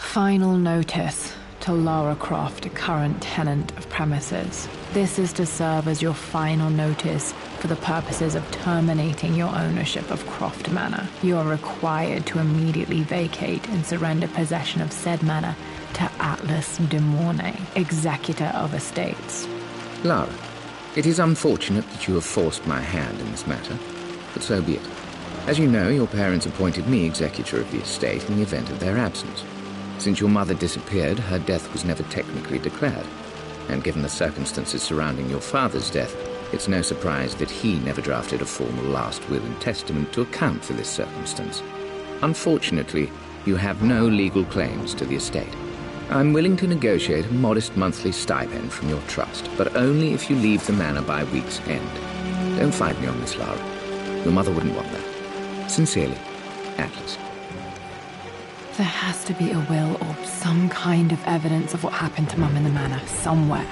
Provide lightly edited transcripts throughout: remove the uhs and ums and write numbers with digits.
Final notice to Lara Croft, a current tenant of premises. This is to serve as your final notice for the purposes of terminating your ownership of Croft Manor. You are required to immediately vacate and surrender possession of said manor to Atlas de Mornay, executor of estates. Lara, it is unfortunate that you have forced my hand in this matter, but so be it. As you know, your parents appointed me executor of the estate in the event of their absence. Since your mother disappeared, her death was never technically declared. And given the circumstances surrounding your father's death, it's no surprise that he never drafted a formal last will and testament to account for this circumstance. Unfortunately, you have no legal claims to the estate. I'm willing to negotiate a modest monthly stipend from your trust, but only if you leave the manor by week's end. Don't fight me on this, Lara. Your mother wouldn't want that. Sincerely, Atlas. There has to be a will or some kind of evidence of what happened to Mum in the manor somewhere.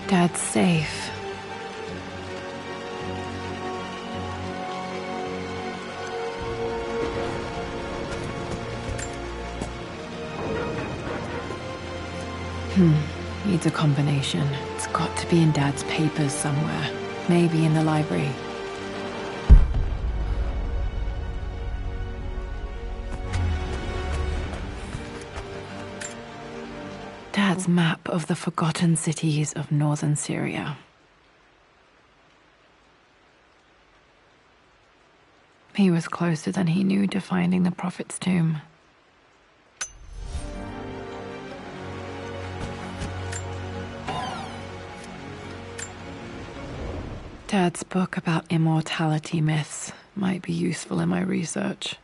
Dad's safe. Needs a combination. It's got to be in Dad's papers somewhere. Maybe in the library. Dad's map of the forgotten cities of northern Syria. He was closer than he knew to finding the Prophet's tomb. Dad's book about immortality myths might be useful in my research.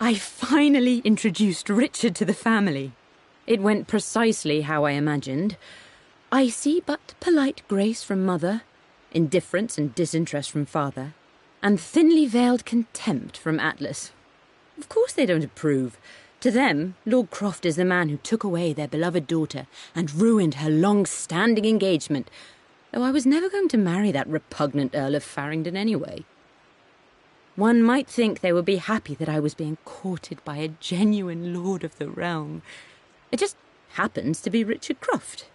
I finally introduced Richard to the family. It went precisely how I imagined. I see but polite grace from mother, indifference and disinterest from father, and thinly veiled contempt from Atlas. Of course they don't approve. To them, Lord Croft is the man who took away their beloved daughter and ruined her long-standing engagement, though I was never going to marry that repugnant Earl of Farringdon anyway. One might think they would be happy that I was being courted by a genuine lord of the realm. It just happens to be Richard Croft.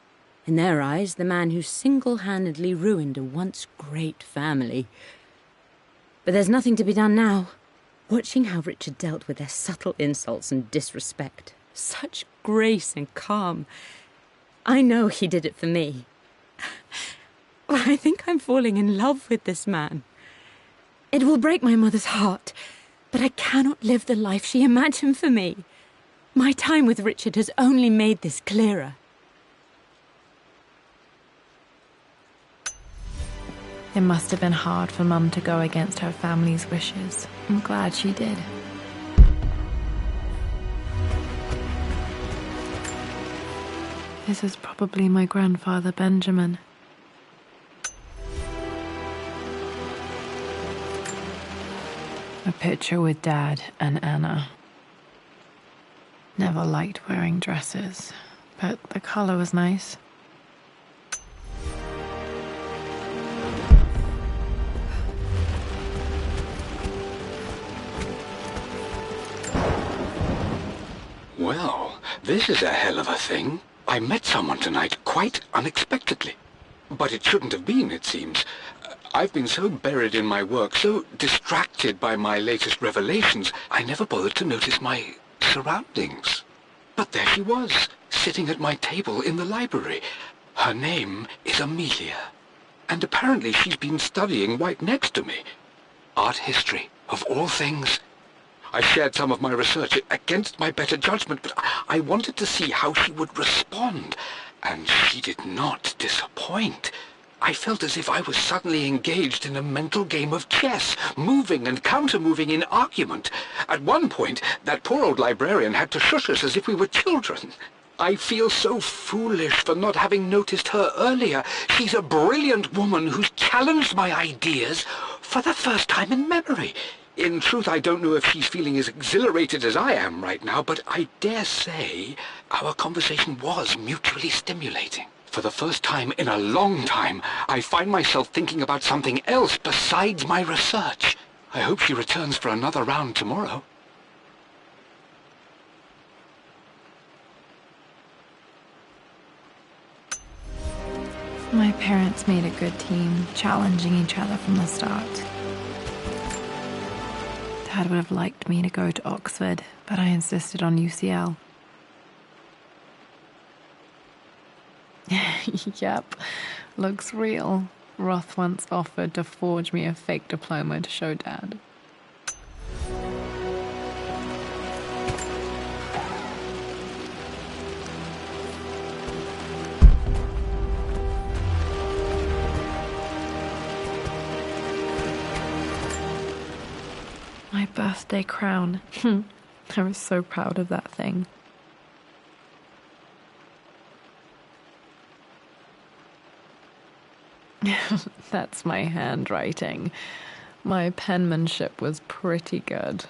In their eyes, the man who single-handedly ruined a once great family. But there's nothing to be done now. Watching how Richard dealt with their subtle insults and disrespect. Such grace and calm. I know he did it for me. I think I'm falling in love with this man. It will break my mother's heart, but I cannot live the life she imagined for me. My time with Richard has only made this clearer. It must have been hard for Mum to go against her family's wishes. I'm glad she did. This is probably my grandfather, Benjamin. A picture with Dad and Anna. Never liked wearing dresses, but the color was nice. Well, this is a hell of a thing. I met someone tonight quite unexpectedly. But it shouldn't have been, it seems. I've been so buried in my work, so distracted by my latest revelations, I never bothered to notice my surroundings. But there she was, sitting at my table in the library. Her name is Amelia. And apparently she's been studying right next to me. Art history, of all things. I shared some of my research against my better judgment, but I wanted to see how she would respond. And she did not disappoint. I felt as if I was suddenly engaged in a mental game of chess, moving and counter-moving in argument. At one point, that poor old librarian had to shush us as if we were children. I feel so foolish for not having noticed her earlier. She's a brilliant woman who's challenged my ideas for the first time in memory. In truth, I don't know if she's feeling as exhilarated as I am right now, but I dare say our conversation was mutually stimulating. For the first time in a long time, I find myself thinking about something else besides my research. I hope she returns for another round tomorrow. My parents made a good team, challenging each other from the start. Dad would have liked me to go to Oxford, but I insisted on UCL. Yep, looks real. Roth once offered to forge me a fake diploma to show Dad. My birthday crown. I was so proud of that thing. That's my handwriting. My penmanship was pretty good.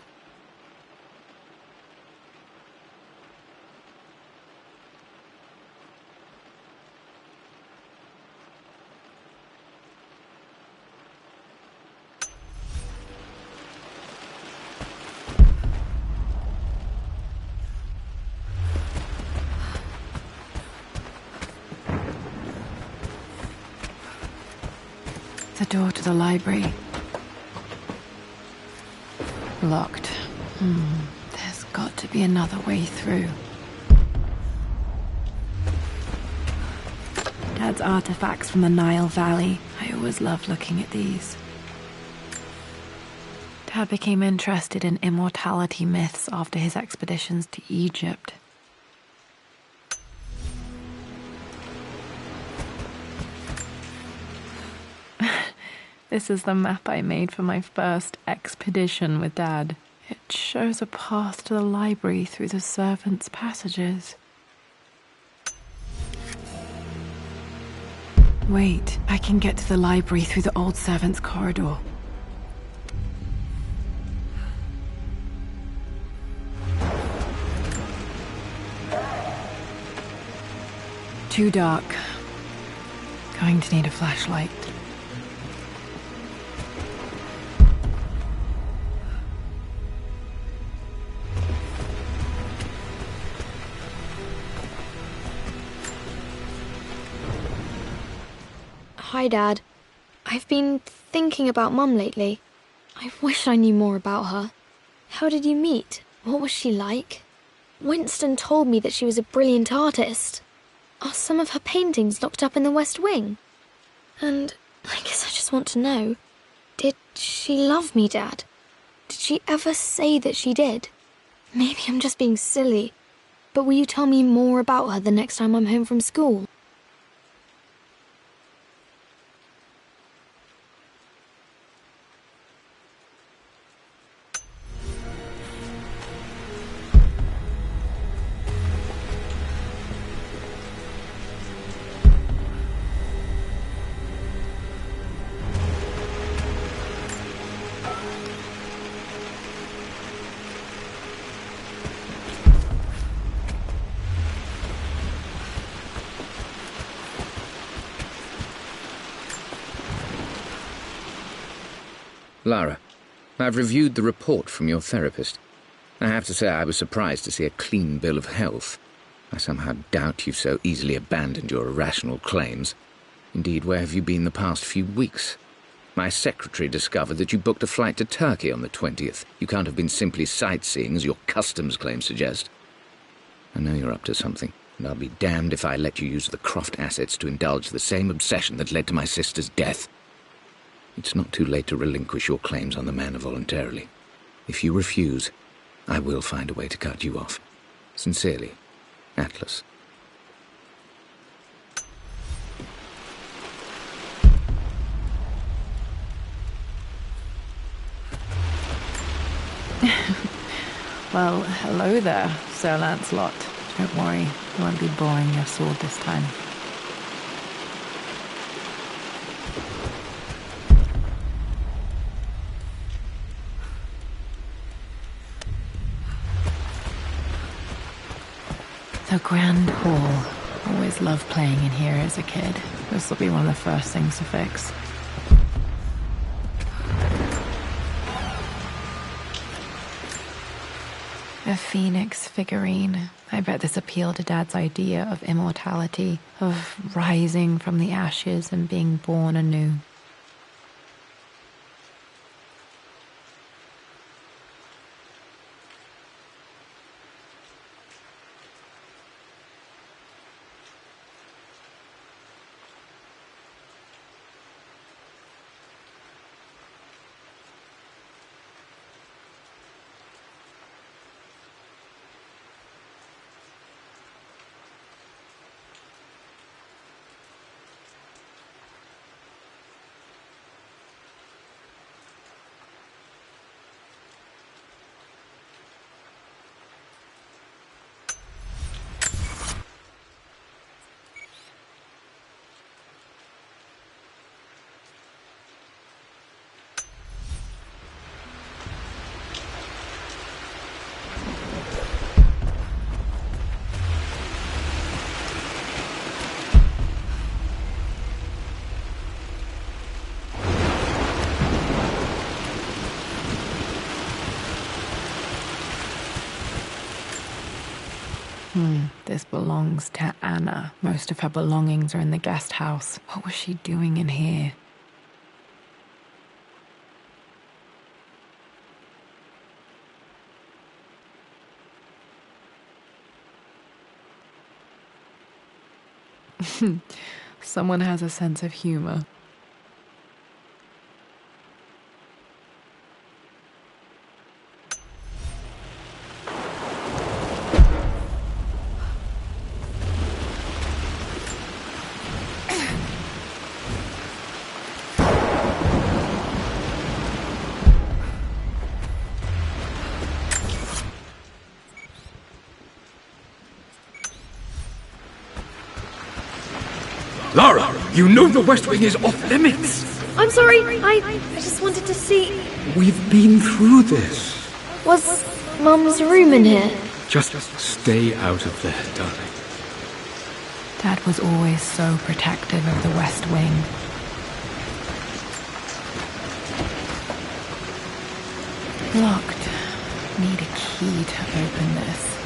The door to the library. Locked. There's got to be another way through. Dad's artifacts from the Nile Valley. I always loved looking at these. Dad became interested in immortality myths after his expeditions to Egypt. This is the map I made for my first expedition with Dad. It shows a path to the library through the servants' passages. Wait, I can get to the library through the old servants' corridor. Too dark. Going to need a flashlight. Hi, Dad. I've been thinking about Mum lately. I wish I knew more about her. How did you meet? What was she like? Winston told me that she was a brilliant artist. Are some of her paintings locked up in the West Wing? And I guess I just want to know, did she love me, Dad? Did she ever say that she did? Maybe I'm just being silly, but will you tell me more about her the next time I'm home from school? Lara, I've reviewed the report from your therapist. I have to say I was surprised to see a clean bill of health. I somehow doubt you've so easily abandoned your irrational claims. Indeed, where have you been the past few weeks? My secretary discovered that you booked a flight to Turkey on the 20th. You can't have been simply sightseeing, as your customs claims suggest. I know you're up to something, and I'll be damned if I let you use the Croft assets to indulge the same obsession that led to my sister's death. It's not too late to relinquish your claims on the Manor voluntarily. If you refuse, I will find a way to cut you off. Sincerely, Atlas. Well, hello there, Sir Lancelot. Don't worry, I won't be boring your sword this time. a grand hall. Always loved playing in here as a kid. This will be one of the first things to fix. A phoenix figurine. I bet this appealed to Dad's idea of immortality, of rising from the ashes and being born anew. This belongs to Anna. Most of her belongings are in the guest house. What was she doing in here? Someone has a sense of humor. Lara, you know the West Wing is off limits. I'm sorry, I just wanted to see... We've been through this. Was Mum's room in here? Just stay out of there, darling. Dad was always so protective of the West Wing. Locked. Need a key to open this.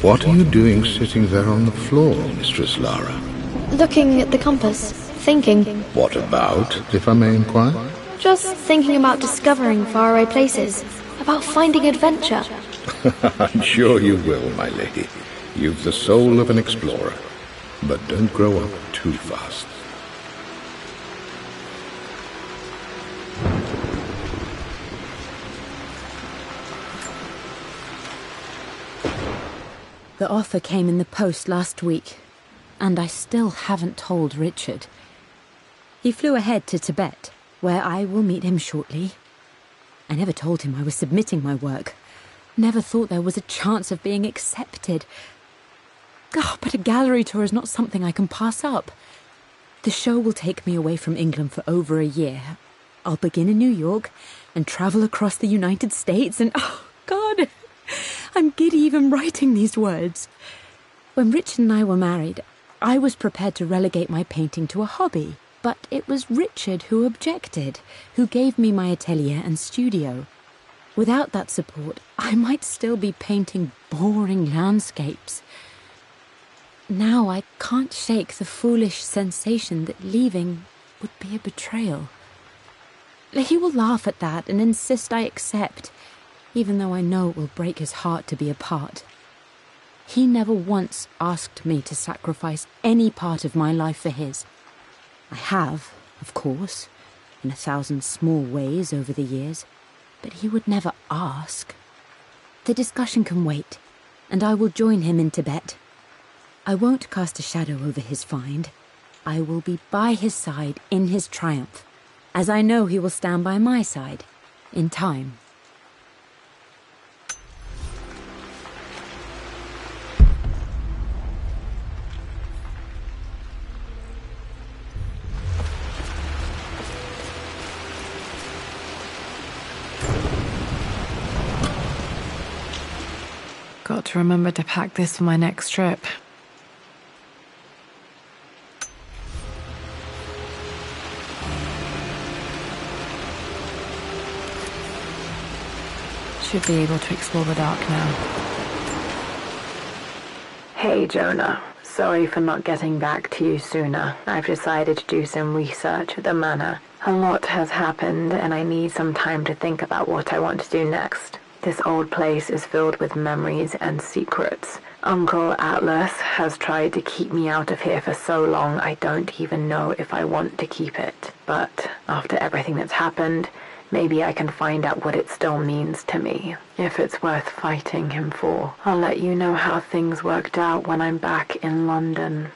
What are you doing sitting there on the floor, Mistress Lara? Looking at the compass, thinking. What about, if I may inquire? Just thinking about discovering faraway places, about finding adventure. I'm sure you will, my lady. You've the soul of an explorer. But don't grow up too fast. The offer came in the post last week, and I still haven't told Richard. He flew ahead to Tibet, where I will meet him shortly. I never told him I was submitting my work. Never thought there was a chance of being accepted. But a gallery tour is not something I can pass up. The show will take me away from England for over a year. I'll begin in New York and travel across the United States and... Oh, God! I'm giddy even writing these words. When Richard and I were married, I was prepared to relegate my painting to a hobby. But it was Richard who objected, who gave me my atelier and studio. Without that support, I might still be painting boring landscapes. Now I can't shake the foolish sensation that leaving would be a betrayal. He will laugh at that and insist I accept, even though I know it will break his heart to be apart. He never once asked me to sacrifice any part of my life for his. I have, of course, in 1,000 small ways over the years, but he would never ask. The discussion can wait, and I will join him in Tibet. I won't cast a shadow over his find. I will be by his side in his triumph, as I know he will stand by my side, in time. Got to remember to pack this for my next trip. Should be able to explore the dark now. Hey, Jonah. Sorry for not getting back to you sooner. I've decided to do some research at the Manor. A lot has happened, and I need some time to think about what I want to do next. This old place is filled with memories and secrets. Uncle Atlas has tried to keep me out of here for so long I don't even know if I want to keep it. But after everything that's happened, maybe I can find out what it still means to me, if it's worth fighting him for. I'll let you know how things worked out when I'm back in London.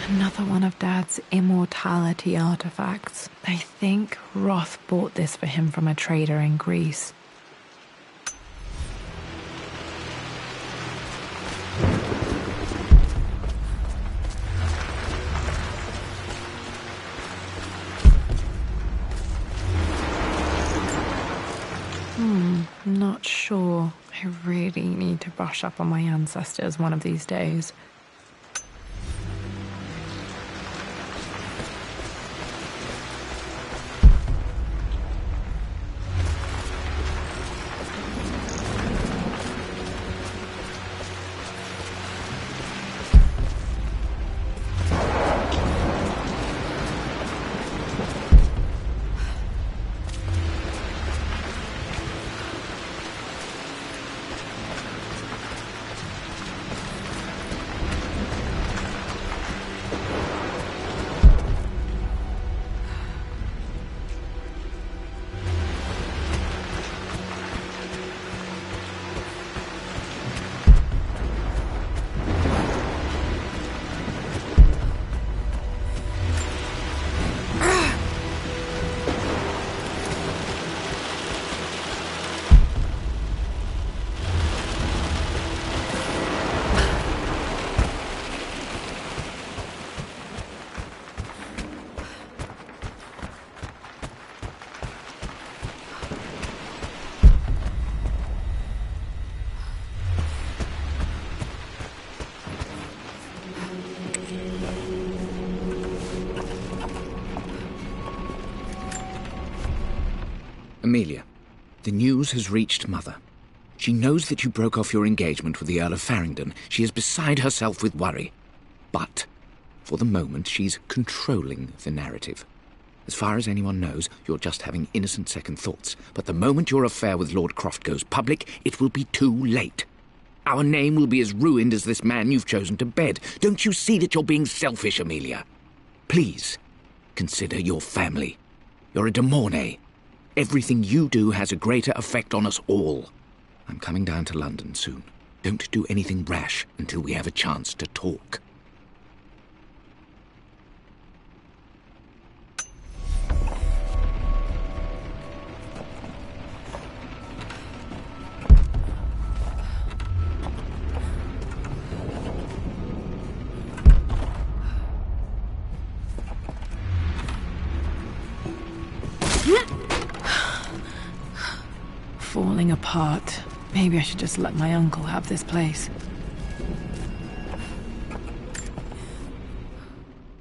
Another one of Dad's immortality artifacts. I think Roth bought this for him from a trader in Greece. Not sure. I really need to brush up on my ancestors one of these days. Amelia, the news has reached Mother. She knows that you broke off your engagement with the Earl of Farringdon. She is beside herself with worry. But, for the moment, she's controlling the narrative. As far as anyone knows, you're just having innocent second thoughts. But the moment your affair with Lord Croft goes public, it will be too late. Our name will be as ruined as this man you've chosen to bed. Don't you see that you're being selfish, Amelia? Please, consider your family. You're a de Mornay. Everything you do has a greater effect on us all. I'm coming down to London soon. Don't do anything rash until we have a chance to talk. Falling apart. Maybe I should just let my uncle have this place.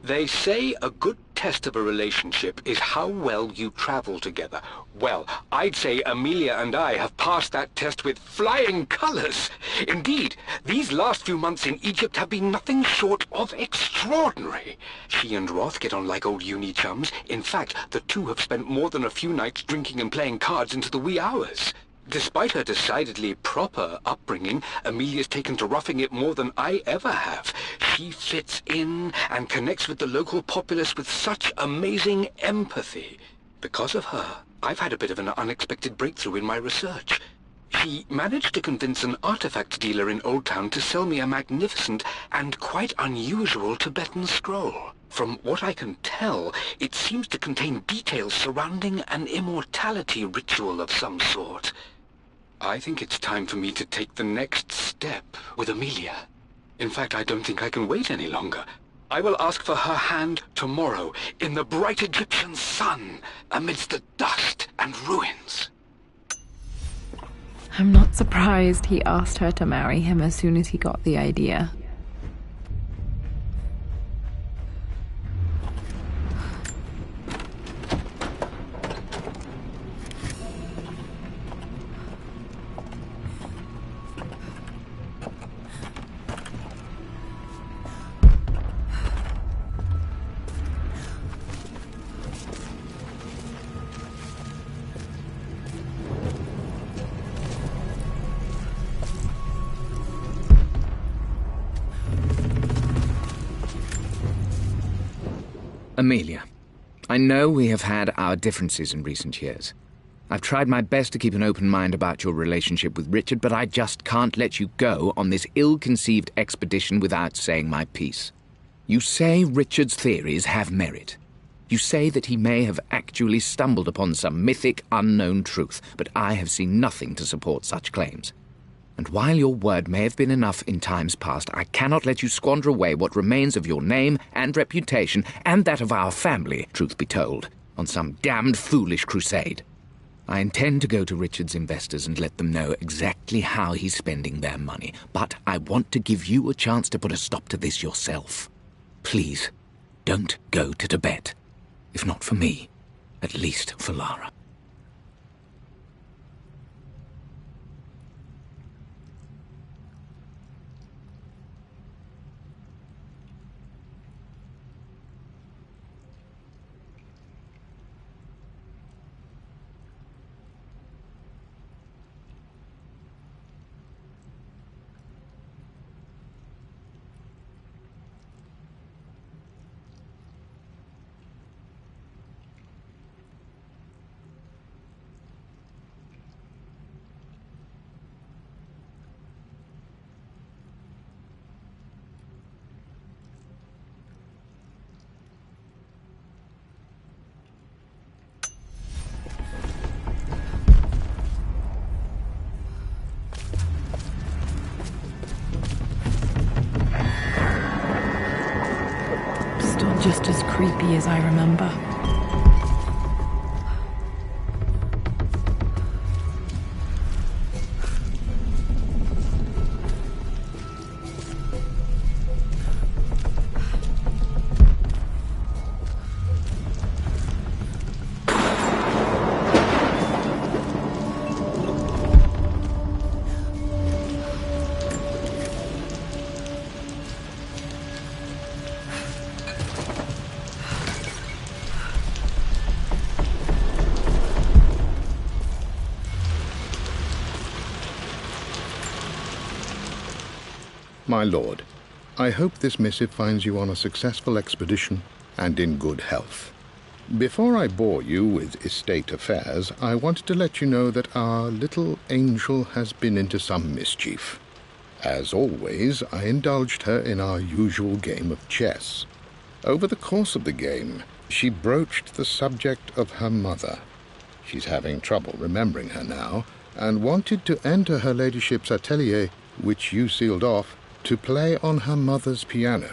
They say a good test of a relationship is how well you travel together. Well, I'd say Amelia and I have passed that test with flying colours. Indeed, these last few months in Egypt have been nothing short of extraordinary. She and Roth get on like old uni chums. In fact, the two have spent more than a few nights drinking and playing cards into the wee hours. Despite her decidedly proper upbringing, Amelia's taken to roughing it more than I ever have. She fits in and connects with the local populace with such amazing empathy. Because of her, I've had a bit of an unexpected breakthrough in my research. She managed to convince an artifact dealer in Old Town to sell me a magnificent and quite unusual Tibetan scroll. From what I can tell, it seems to contain details surrounding an immortality ritual of some sort. I think it's time for me to take the next step with Amelia. In fact, I don't think I can wait any longer. I will ask for her hand tomorrow in the bright Egyptian sun, amidst the dust and ruins. I'm not surprised he asked her to marry him as soon as he got the idea. Amelia, I know we have had our differences in recent years. I've tried my best to keep an open mind about your relationship with Richard, but I just can't let you go on this ill-conceived expedition without saying my piece. You say Richard's theories have merit. You say that he may have actually stumbled upon some mythic, unknown truth, but I have seen nothing to support such claims. And while your word may have been enough in times past, I cannot let you squander away what remains of your name and reputation, and that of our family, truth be told, on some damned foolish crusade. I intend to go to Richard's investors and let them know exactly how he's spending their money, but I want to give you a chance to put a stop to this yourself. Please, don't go to Tibet. If not for me, at least for Lara. Just as creepy as I remember. My lord, I hope this missive finds you on a successful expedition and in good health. Before I bore you with estate affairs, I wanted to let you know that our little angel has been into some mischief. As always, I indulged her in our usual game of chess. Over the course of the game, she broached the subject of her mother. She's having trouble remembering her now, and wanted to enter her ladyship's atelier, which you sealed off, to play on her mother's piano.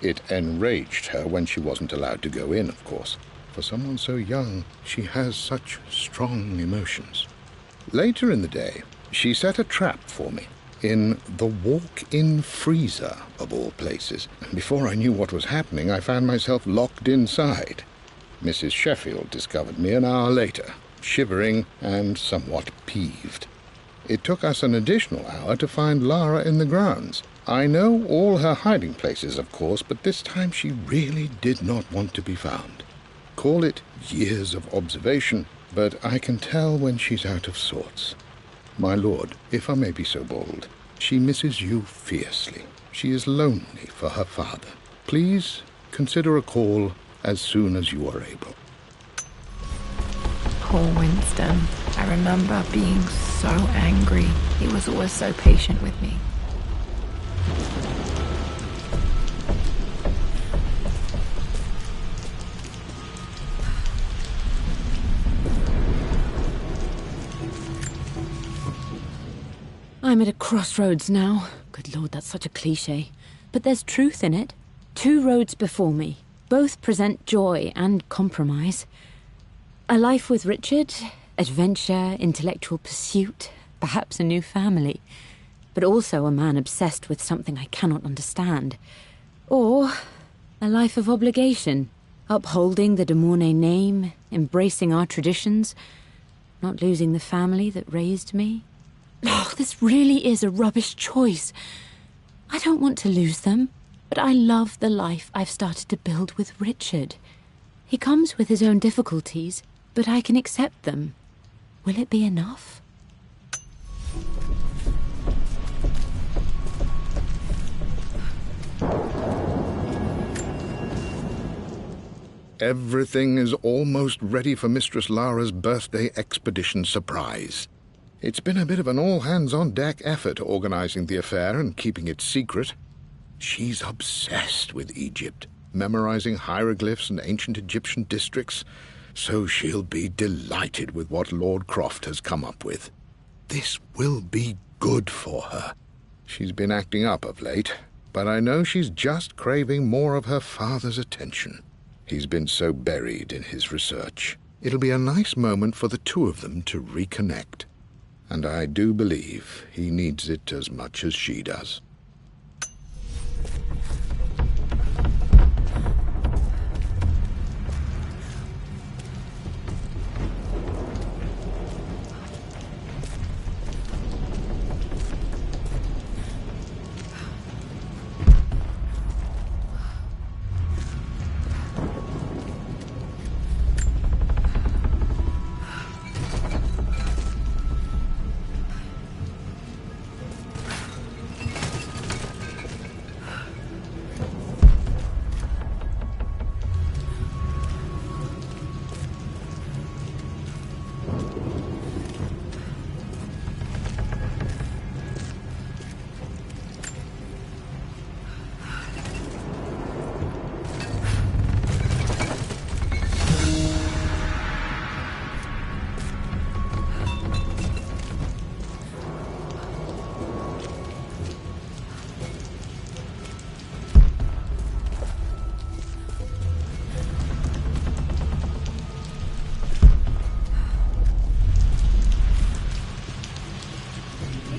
It enraged her when she wasn't allowed to go in, of course. For someone so young, she has such strong emotions. Later in the day, she set a trap for me in the walk-in freezer, of all places. And before I knew what was happening, I found myself locked inside. Mrs. Sheffield discovered me an hour later, shivering and somewhat peeved. It took us an additional hour to find Lara in the grounds. I know all her hiding places, of course, but this time she really did not want to be found. Call it years of observation, but I can tell when she's out of sorts. My lord, if I may be so bold, she misses you fiercely. She is lonely for her father. Please consider a call as soon as you are able. Poor Winston. I remember being so angry. He was always so patient with me. I'm at a crossroads now. Good Lord, that's such a cliché. But there's truth in it. 2 roads before me. Both present joy and compromise. A life with Richard, adventure, intellectual pursuit, perhaps a new family. But also a man obsessed with something I cannot understand. Or a life of obligation, upholding the de Mornay name, embracing our traditions, not losing the family that raised me. Oh, this really is a rubbish choice. I don't want to lose them, but I love the life I've started to build with Richard. He comes with his own difficulties, but I can accept them. Will it be enough? Everything is almost ready for Mistress Lara's birthday expedition surprise. It's been a bit of an all-hands-on-deck effort organizing the affair and keeping it secret. She's obsessed with Egypt, memorizing hieroglyphs and ancient Egyptian districts, so she'll be delighted with what Lord Croft has come up with. This will be good for her. She's been acting up of late, but I know she's just craving more of her father's attention. He's been so buried in his research. It'll be a nice moment for the 2 of them to reconnect. And I do believe he needs it as much as she does.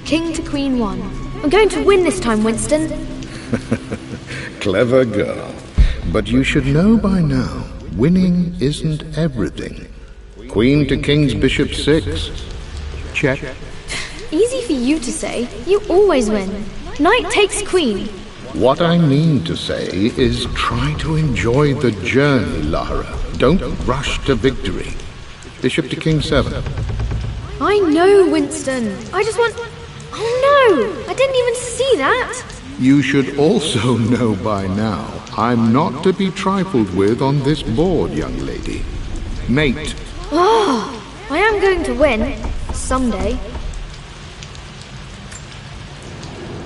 King to Queen 1. I'm going to win this time, Winston. Clever girl. But you should know by now, winning isn't everything. Queen to King's Bishop 6. Check. Easy for you to say. You always win. Knight takes Queen. What I mean to say is try to enjoy the journey, Lara. Don't rush to victory. Bishop to King 7. I know, Winston. I just want... Oh no! I didn't even see that! You should also know by now, I'm not to be trifled with on this board, young lady. Mate. Oh, I am going to win. Someday.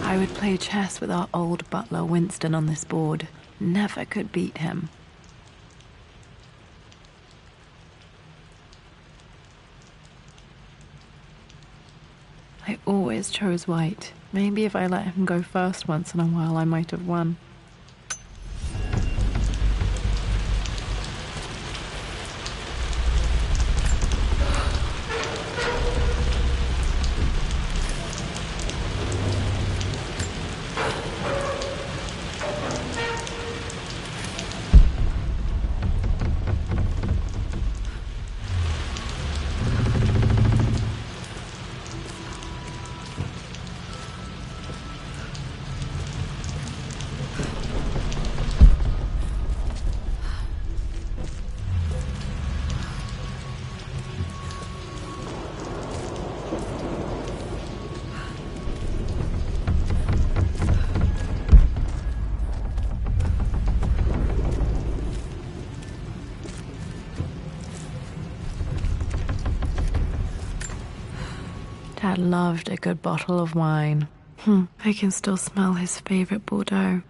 I would play chess with our old butler Winston on this board. Never could beat him. I always chose white. Maybe if I let him go first once in a while, I might have won. Dad loved a good bottle of wine. I can still smell his favorite Bordeaux.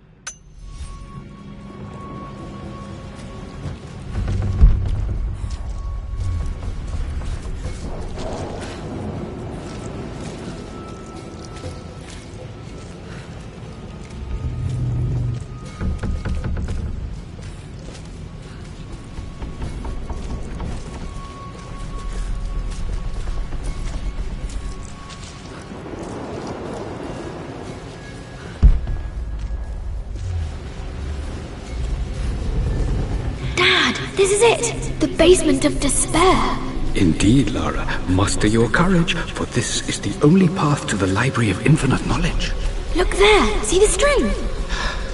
This is it! The basement of despair! Indeed, Lara. Muster your courage, for this is the only path to the Library of Infinite Knowledge. Look there! See the string?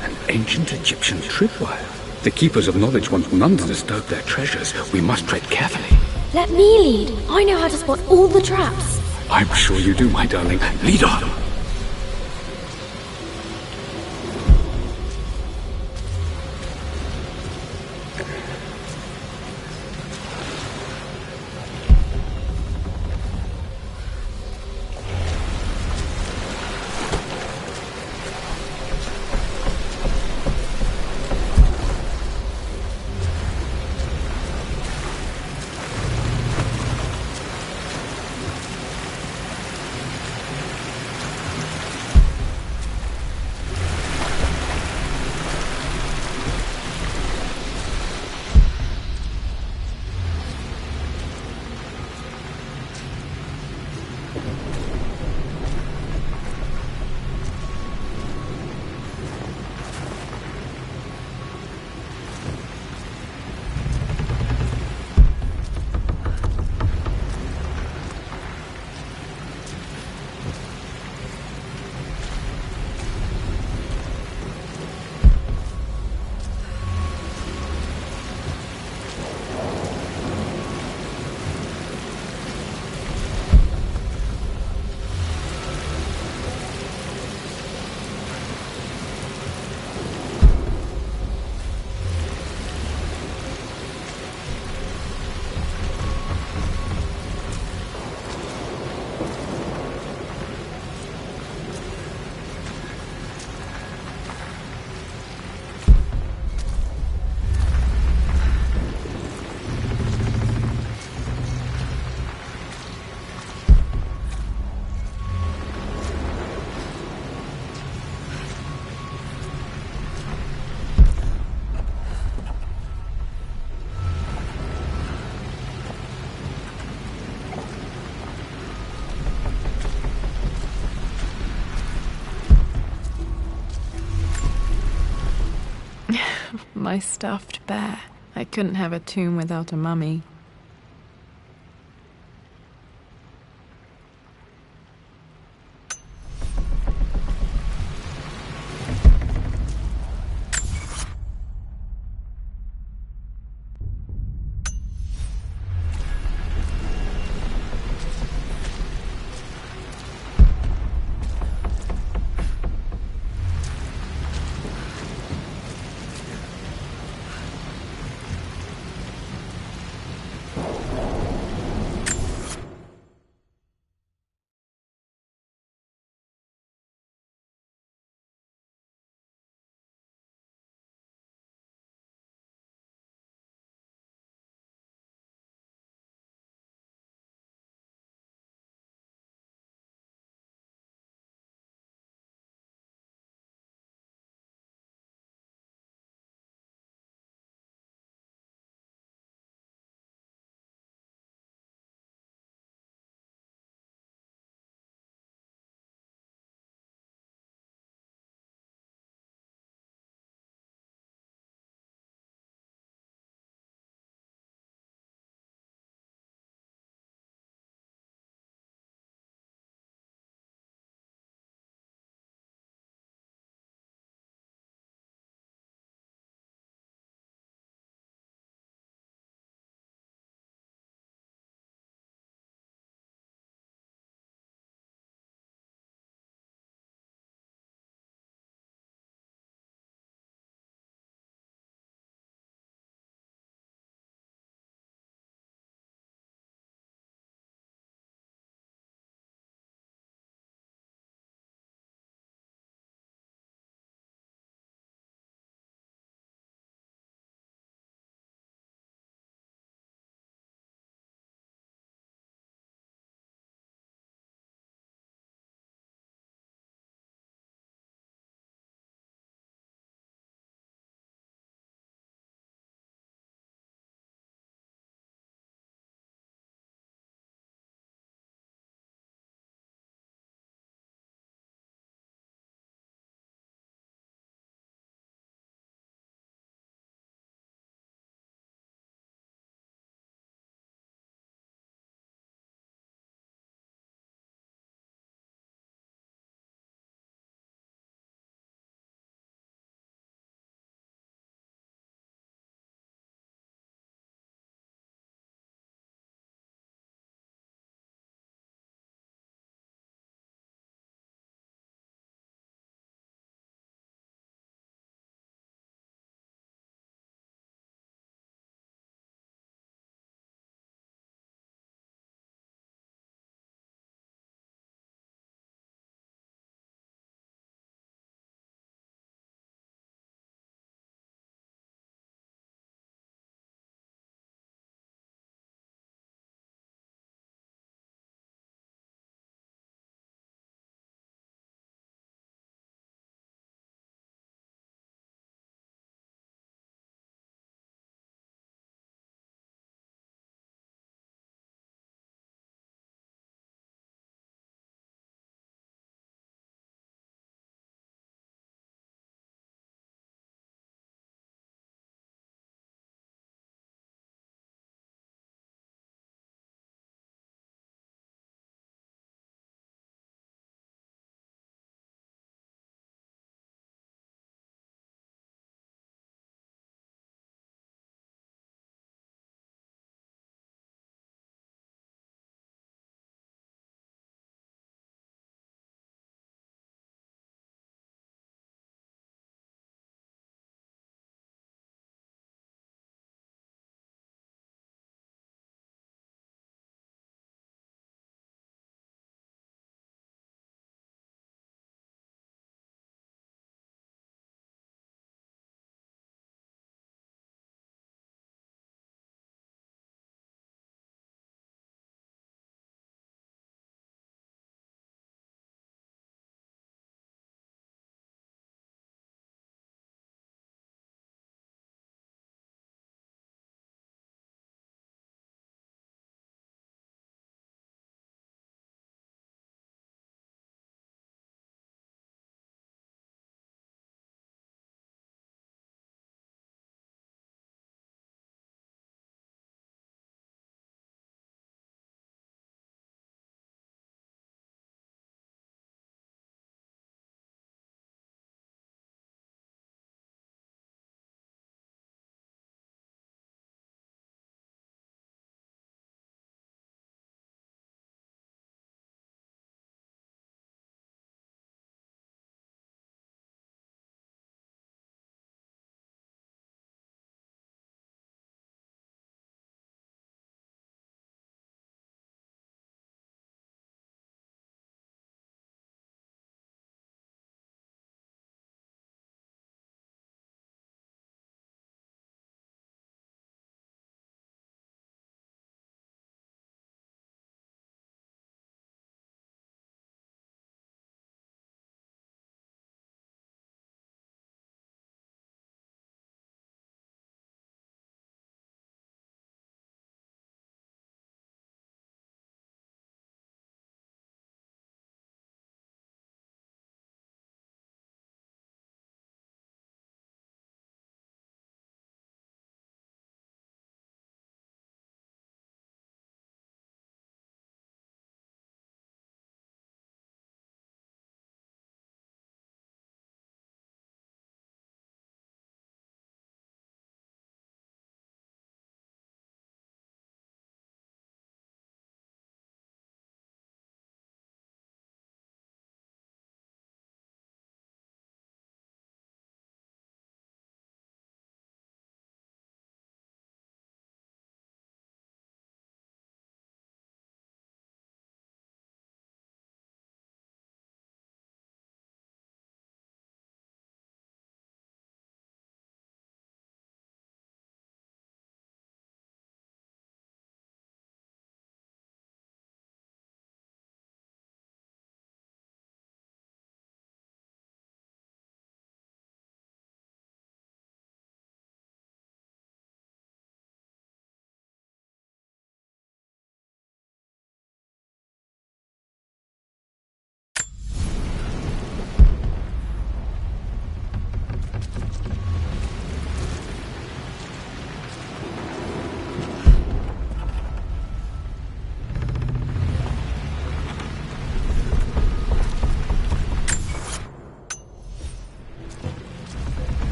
An ancient Egyptian tripwire. The Keepers of Knowledge want none to disturb their treasures. We must tread carefully. Let me lead. I know how to spot all the traps. I'm sure you do, my darling. Lead on! My stuffed bear. I couldn't have a tomb without a mummy.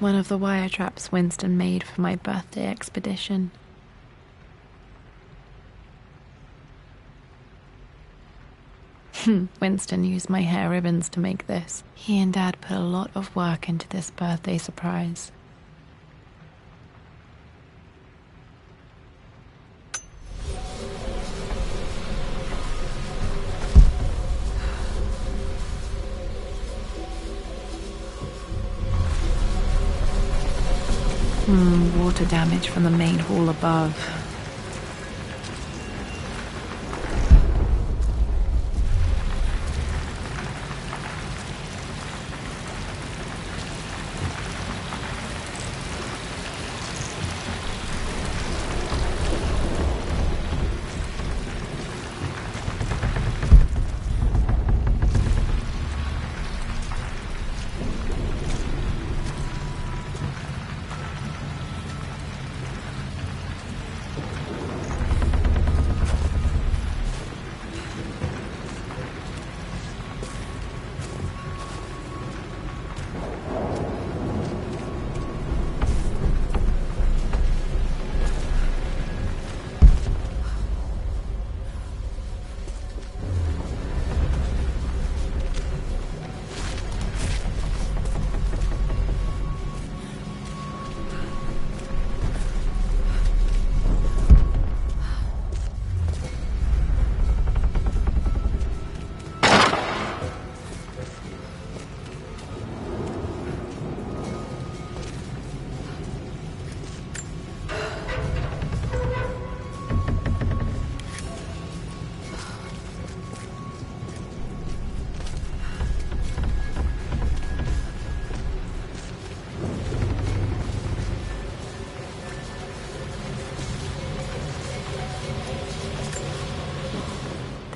One of the wire traps Winston made for my birthday expedition. Winston used my hair ribbons to make this. He and Dad put a lot of work into this birthday surprise. Water damage from the main hall above.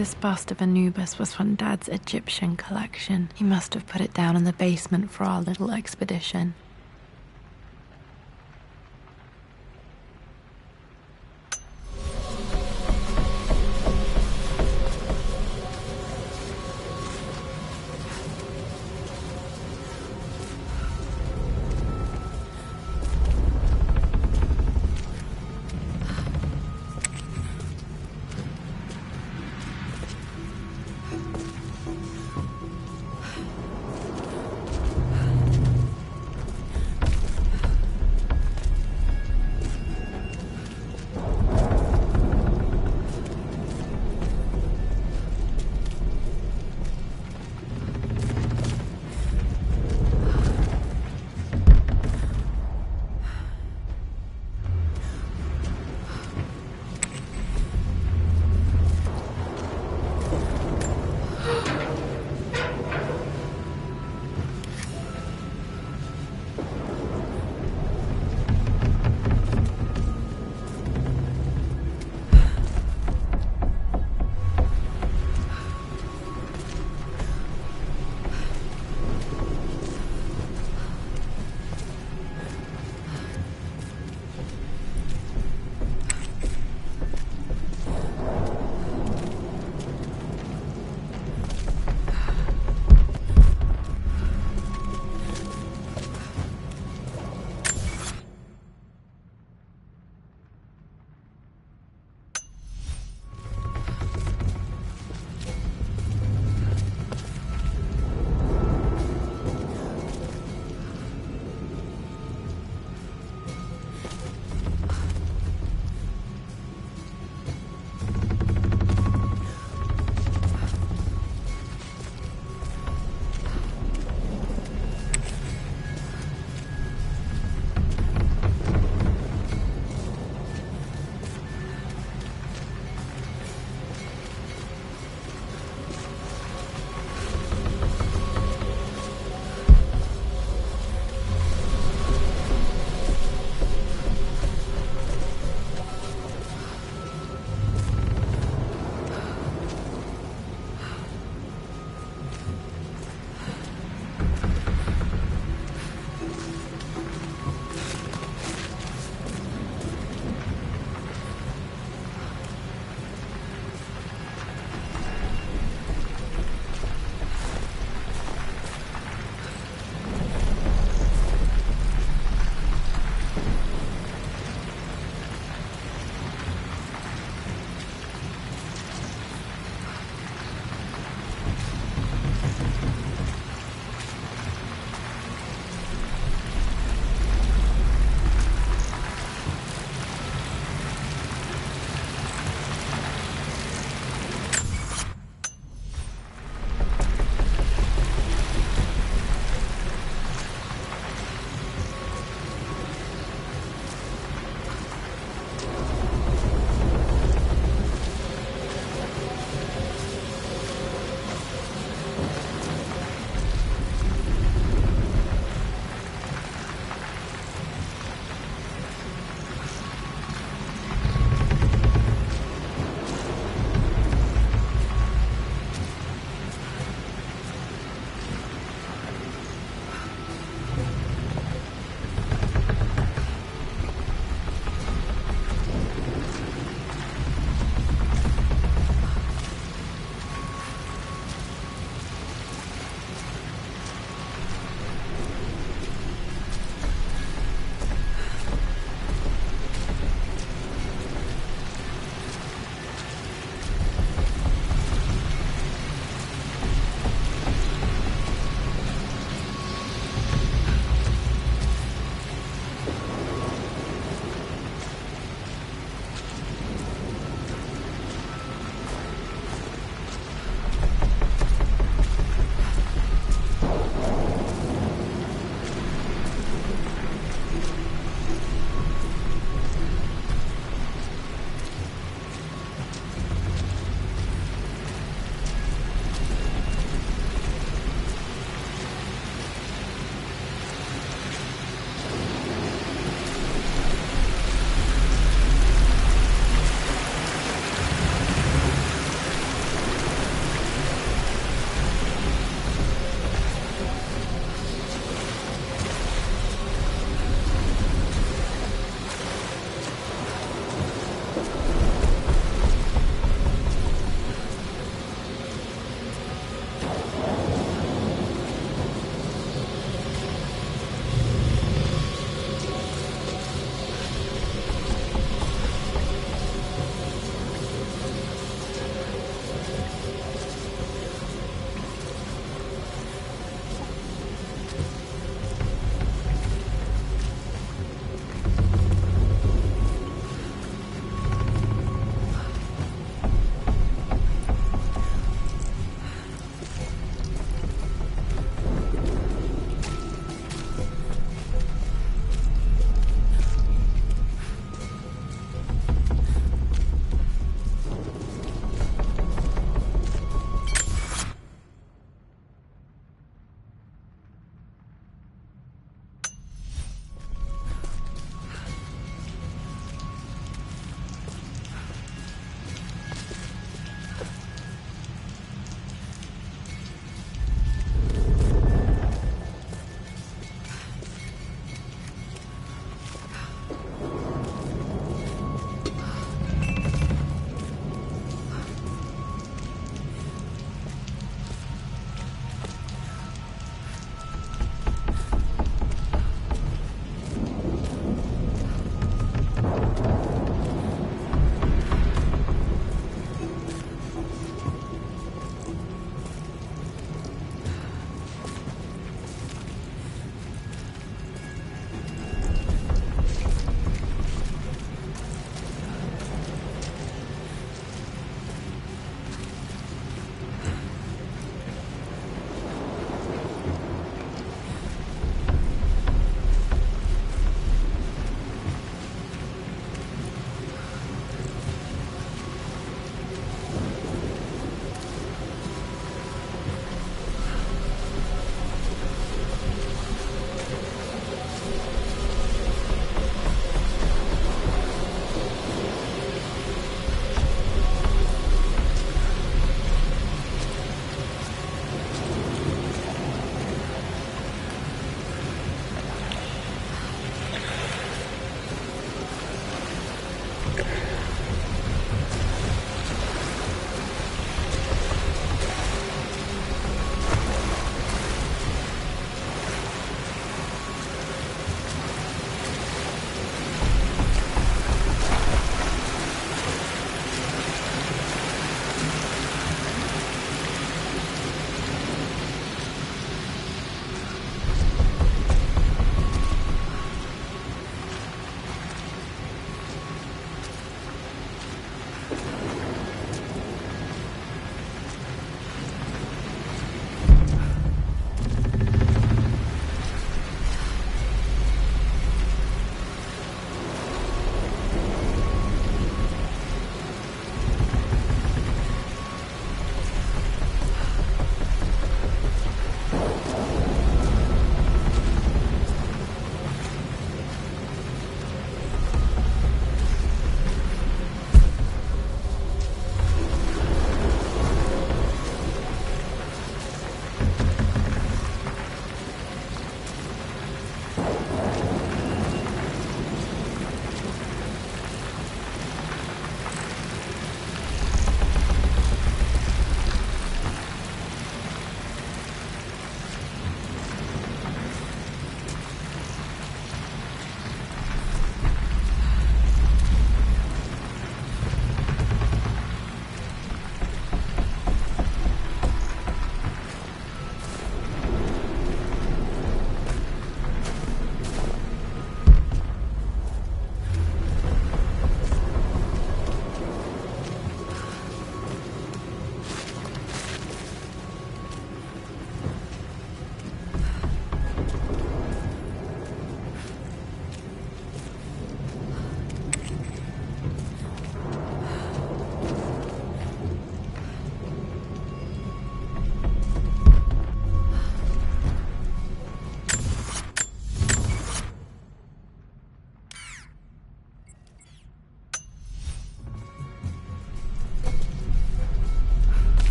This bust of Anubis was from Dad's Egyptian collection. He must have put it down in the basement for our little expedition.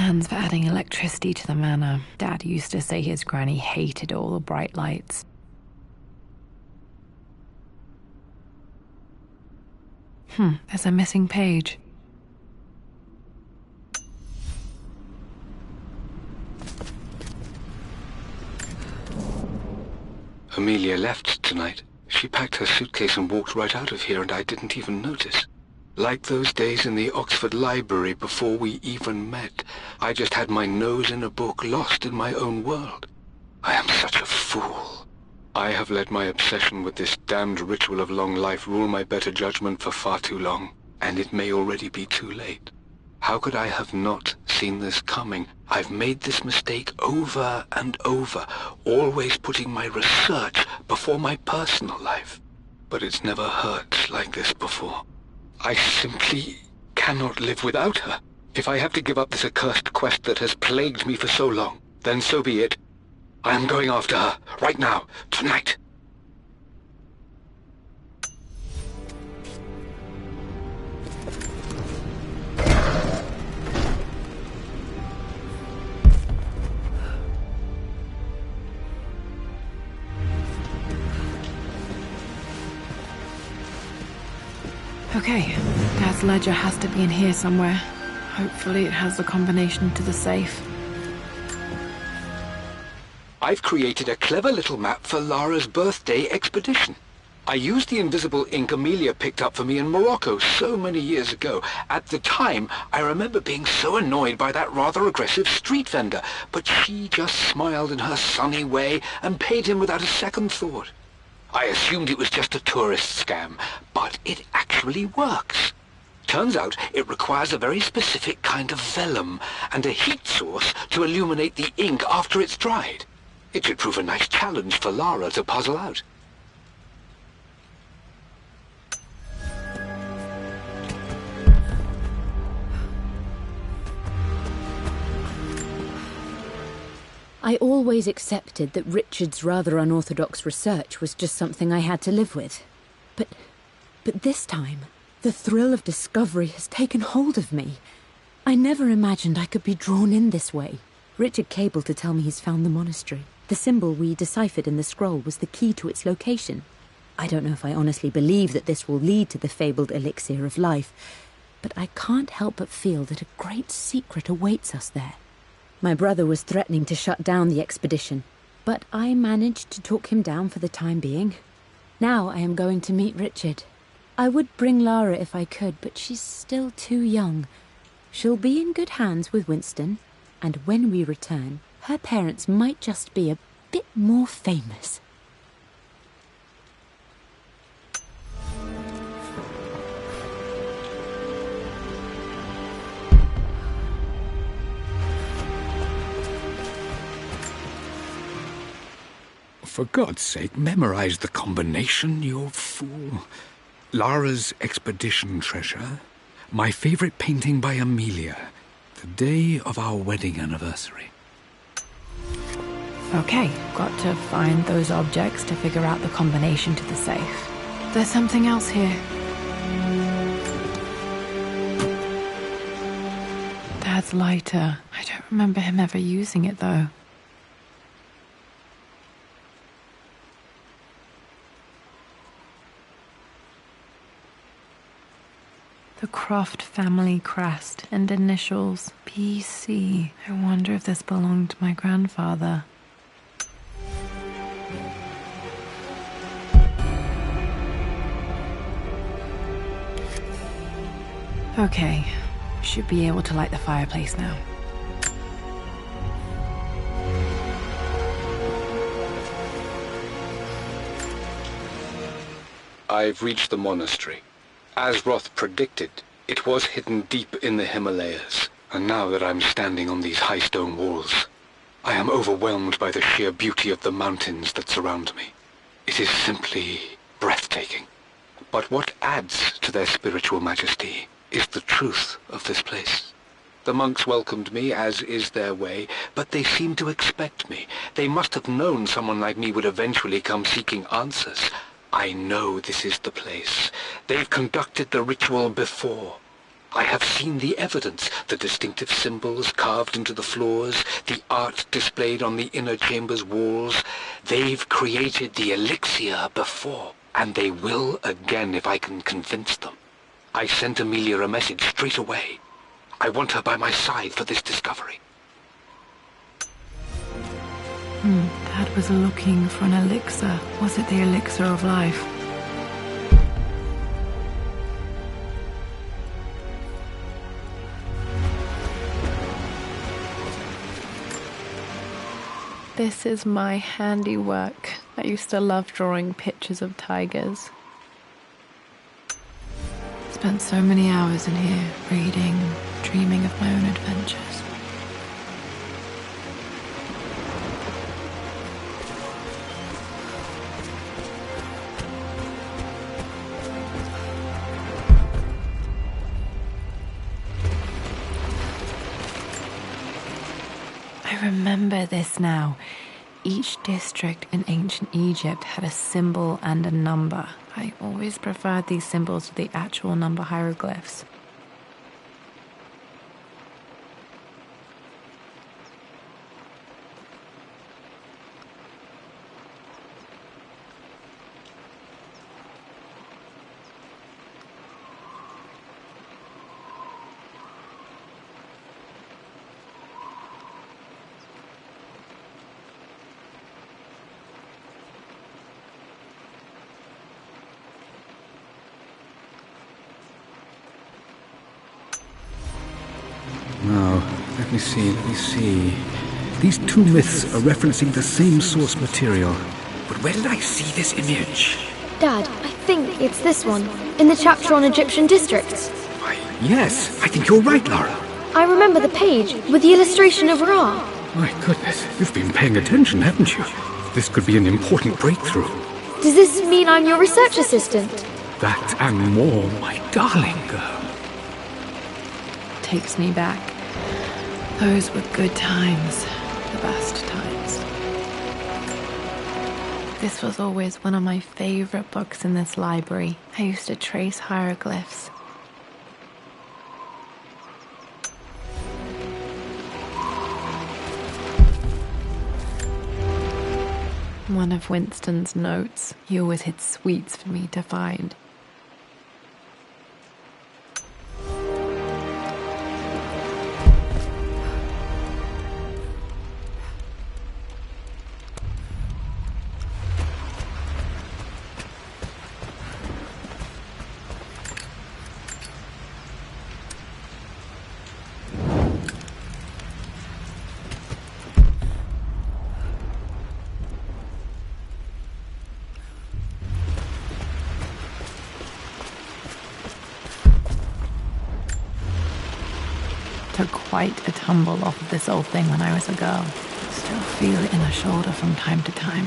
plans for adding electricity to the manor. Dad used to say his granny hated all the bright lights. There's a missing page. Amelia left tonight. She packed her suitcase and walked right out of here, and I didn't even notice. Like those days in the Oxford Library before we even met. I just had my nose in a book, lost in my own world. I am such a fool. I have let my obsession with this damned ritual of long life rule my better judgment for far too long, and it may already be too late. How could I have not seen this coming? I've made this mistake over and over, always putting my research before my personal life. But it's never hurt like this before. I simply cannot live without her. If I have to give up this accursed quest that has plagued me for so long, then so be it. I am going after her, right now, tonight. Okay, Dad's ledger has to be in here somewhere. Hopefully it has the combination to the safe. I've created a clever little map for Lara's birthday expedition. I used the invisible ink Amelia picked up for me in Morocco so many years ago. At the time, I remember being so annoyed by that rather aggressive street vendor, but she just smiled in her sunny way and paid him without a second thought. I assumed it was just a tourist scam, but it actually works. Turns out it requires a very specific kind of vellum and a heat source to illuminate the ink after it's dried. It should prove a nice challenge for Lara to puzzle out. I always accepted that Richard's rather unorthodox research was just something I had to live with. But this time, the thrill of discovery has taken hold of me. I never imagined I could be drawn in this way. Richard cabled to tell me he's found the monastery. The symbol we deciphered in the scroll was the key to its location. I don't know if I honestly believe that this will lead to the fabled elixir of life, but I can't help but feel that a great secret awaits us there. My brother was threatening to shut down the expedition, but I managed to talk him down for the time being. Now I am going to meet Richard. I would bring Lara if I could, but she's still too young. She'll be in good hands with Winston, and when we return, her parents might just be a bit more famous. For God's sake, memorize the combination, you fool. Lara's expedition treasure, my favorite painting by Amelia, the day of our wedding anniversary. Okay, got to find those objects to figure out the combination to the safe. There's something else here. Dad's lighter. I don't remember him ever using it, though. The Croft family crest and initials, PC. I wonder if this belonged to my grandfather. Okay, should be able to light the fireplace now. I've reached the monastery. As Roth predicted, it was hidden deep in the Himalayas, and now that I'm standing on these high stone walls, I am overwhelmed by the sheer beauty of the mountains that surround me. It is simply breathtaking. But what adds to their spiritual majesty is the truth of this place. The monks welcomed me, as is their way, but they seemed to expect me. They must have known someone like me would eventually come seeking answers. I know this is the place. They've conducted the ritual before. I have seen the evidence, the distinctive symbols carved into the floors, the art displayed on the inner chamber's walls. They've created the elixir before, and they will again if I can convince them. I sent Amelia a message straight away. I want her by my side for this discovery. Dad was looking for an elixir. Was it the elixir of life? This is my handiwork. I used to love drawing pictures of tigers. Spent so many hours in here, reading, dreaming of my own adventures. I remember this now. Each district in ancient Egypt had a symbol and a number. I always preferred these symbols to the actual number hieroglyphs. Now, let me see. These two myths are referencing the same source material. But where did I see this image? Dad, I think it's this one, in the chapter on Egyptian districts. Why, yes, I think you're right, Lara. I remember the page with the illustration of Ra. My goodness, you've been paying attention, haven't you? This could be an important breakthrough. Does this mean I'm your research assistant? That and more, my darling girl. Takes me back. Those were good times. The best times. This was always one of my favorite books in this library. I used to trace hieroglyphs. One of Winston's notes. He always hid sweets for me to find. Took quite a tumble off of this old thing when I was a girl. Still feel it in the shoulder from time to time.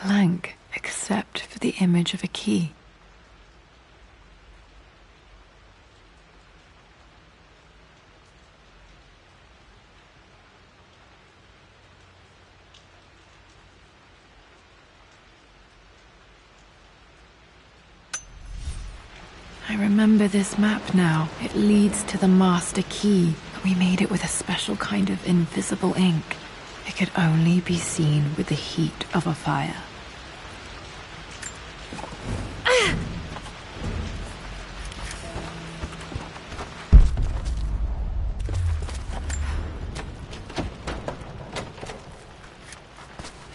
Blank, except for the image of a key. I remember this map now. It leads to the master key. We made it with a special kind of invisible ink. It could only be seen with the heat of a fire.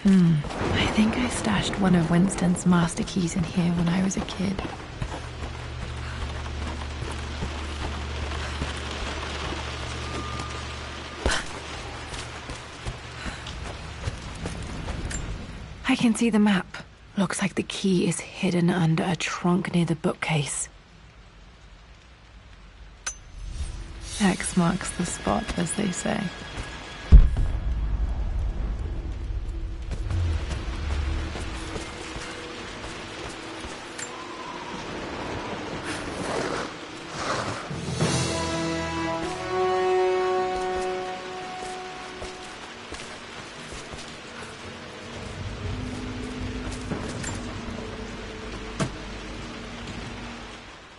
I think I stashed stashed one of Winston's master keys in here when I was a kid. I can see the map. Looks like the key is hidden under a trunk near the bookcase. X marks the spot, as they say.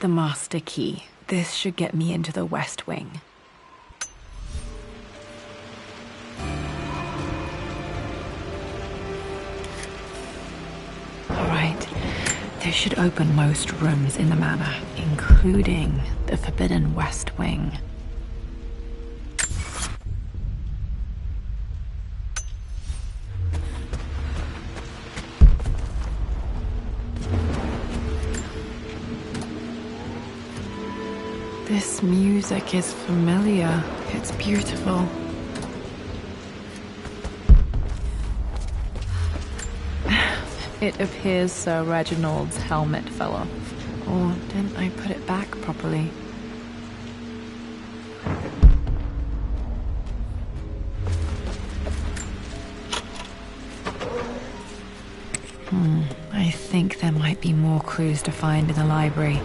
The master key. This should get me into the West Wing. Alright, this should open most rooms in the manor, including the forbidden West Wing. This music is familiar. It's beautiful. It appears Sir Reginald's helmet fell off. Or didn't I put it back properly? I think there might be more clues to find in the library.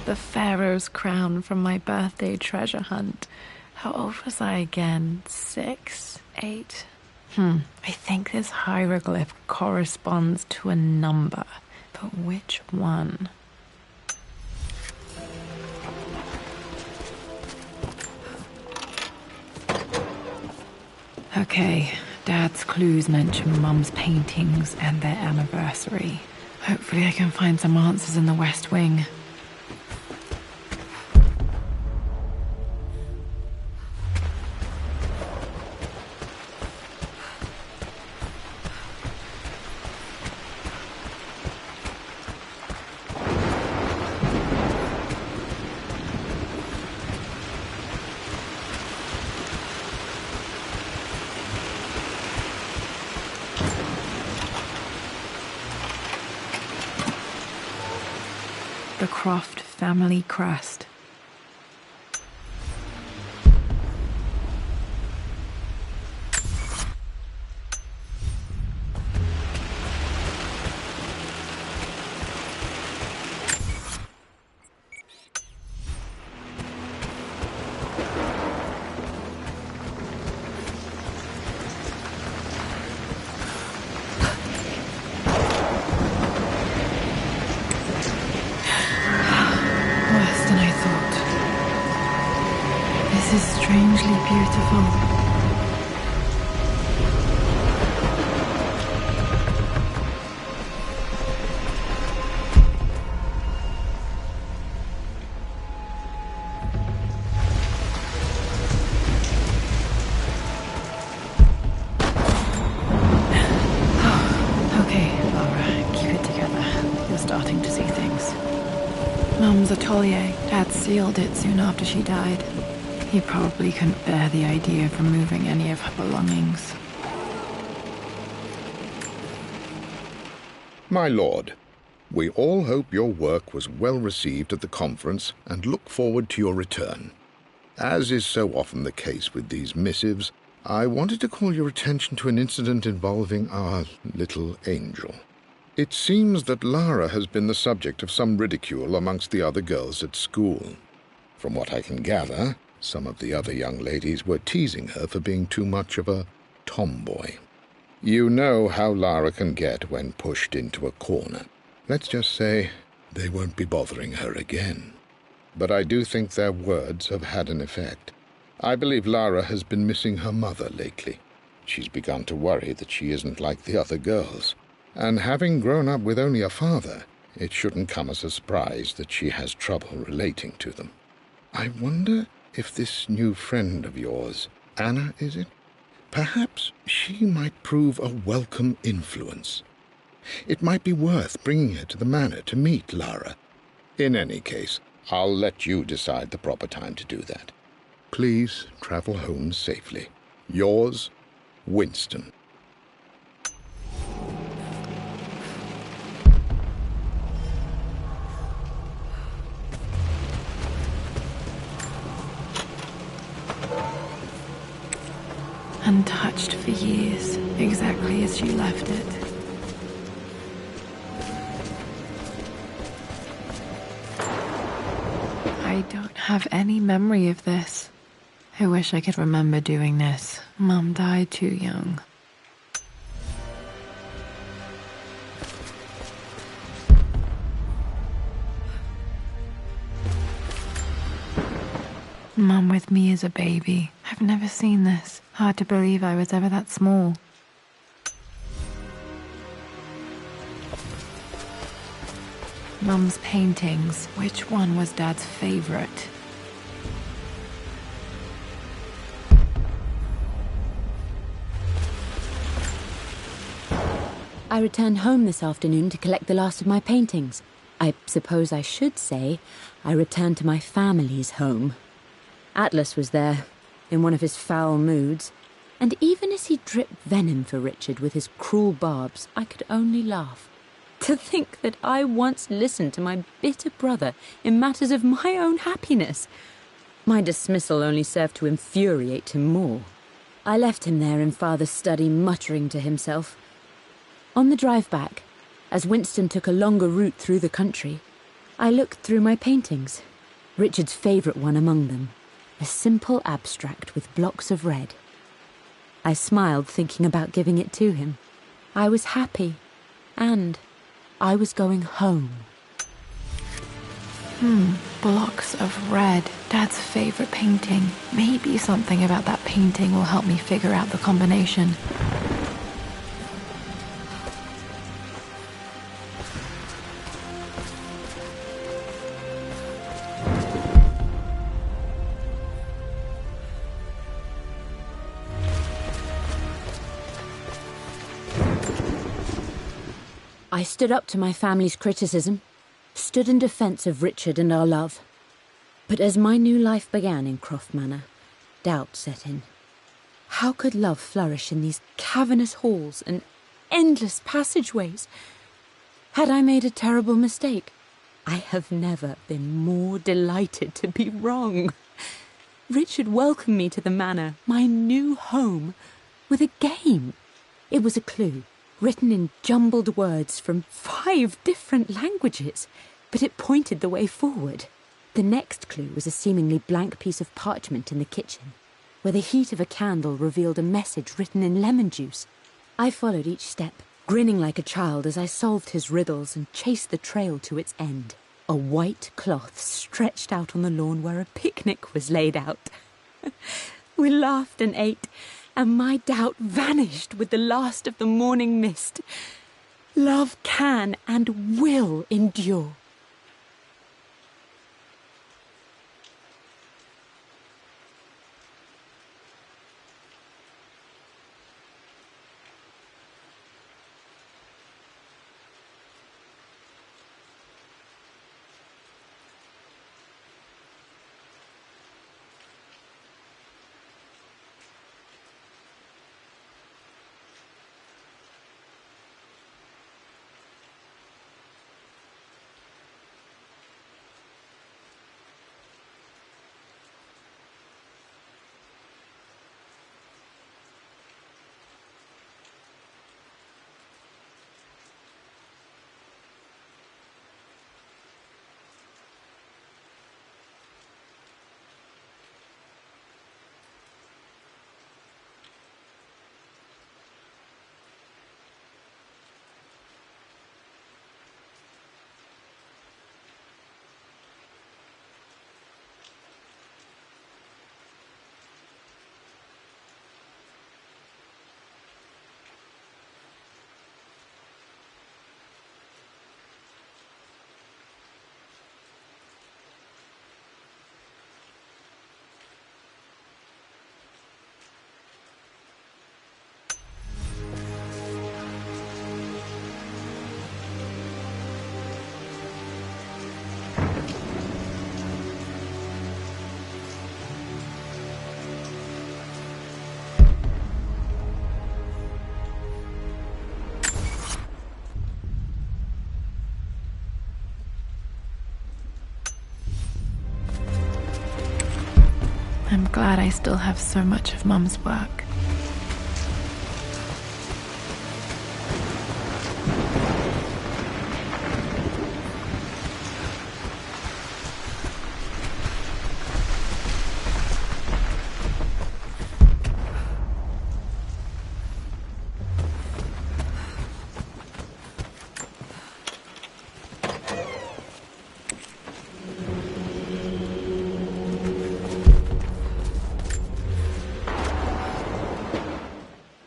The Pharaoh's crown from my birthday treasure hunt. How old was I again? 6? 8? I think this hieroglyph corresponds to a number, but which one? Okay, Dad's clues mention Mum's paintings and their anniversary. Hopefully I can find some answers in the West Wing. The Croft family crest. This is strangely beautiful. Okay, Laura, keep it together. You're starting to see things. Mum's atelier. Dad sealed it soon after she died. He probably couldn't bear the idea of removing any of her belongings. My lord, we all hope your work was well received at the conference and look forward to your return. As is so often the case with these missives, I wanted to call your attention to an incident involving our little angel. It seems that Lara has been the subject of some ridicule amongst the other girls at school. From what I can gather, some of the other young ladies were teasing her for being too much of a tomboy. You know how Lara can get when pushed into a corner. Let's just say they won't be bothering her again. But I do think their words have had an effect. I believe Lara has been missing her mother lately. She's begun to worry that she isn't like the other girls. And having grown up with only a father, it shouldn't come as a surprise that she has trouble relating to them. I wonder if this new friend of yours, Anna, is it? Perhaps she might prove a welcome influence. It might be worth bringing her to the manor to meet Lara. In any case, I'll let you decide the proper time to do that. Please travel home safely. Yours, Winston. Untouched for years, exactly as you left it. I don't have any memory of this. I wish I could remember doing this. Mum died too young. Mum with me as a baby. I've never seen this. Hard to believe I was ever that small. Mum's paintings. Which one was Dad's favorite? I returned home this afternoon to collect the last of my paintings. I suppose I should say I returned to my family's home. Atlas was there, in one of his foul moods, and even as he dripped venom for Richard with his cruel barbs, I could only laugh. To think that I once listened to my bitter brother in matters of my own happiness. My dismissal only served to infuriate him more. I left him there in Father's study, muttering to himself. On the drive back, as Winston took a longer route through the country, I looked through my paintings, Richard's favourite one among them. A simple abstract with blocks of red. I smiled, thinking about giving it to him. I was happy, and I was going home. Blocks of red. Dad's favorite painting. Maybe something about that painting will help me figure out the combination. I stood up to my family's criticism, stood in defence of Richard and our love. But as my new life began in Croft Manor, doubt set in. How could love flourish in these cavernous halls and endless passageways? Had I made a terrible mistake? I have never been more delighted to be wrong. Richard welcomed me to the manor, my new home, with a game. It was a clue, written in jumbled words from 5 different languages, but it pointed the way forward. The next clue was a seemingly blank piece of parchment in the kitchen, where the heat of a candle revealed a message written in lemon juice. I followed each step, grinning like a child as I solved his riddles and chased the trail to its end. A white cloth stretched out on the lawn where a picnic was laid out. We laughed and ate, and my doubt vanished with the last of the morning mist. Love can and will endure. I'm glad I still have so much of Mum's work.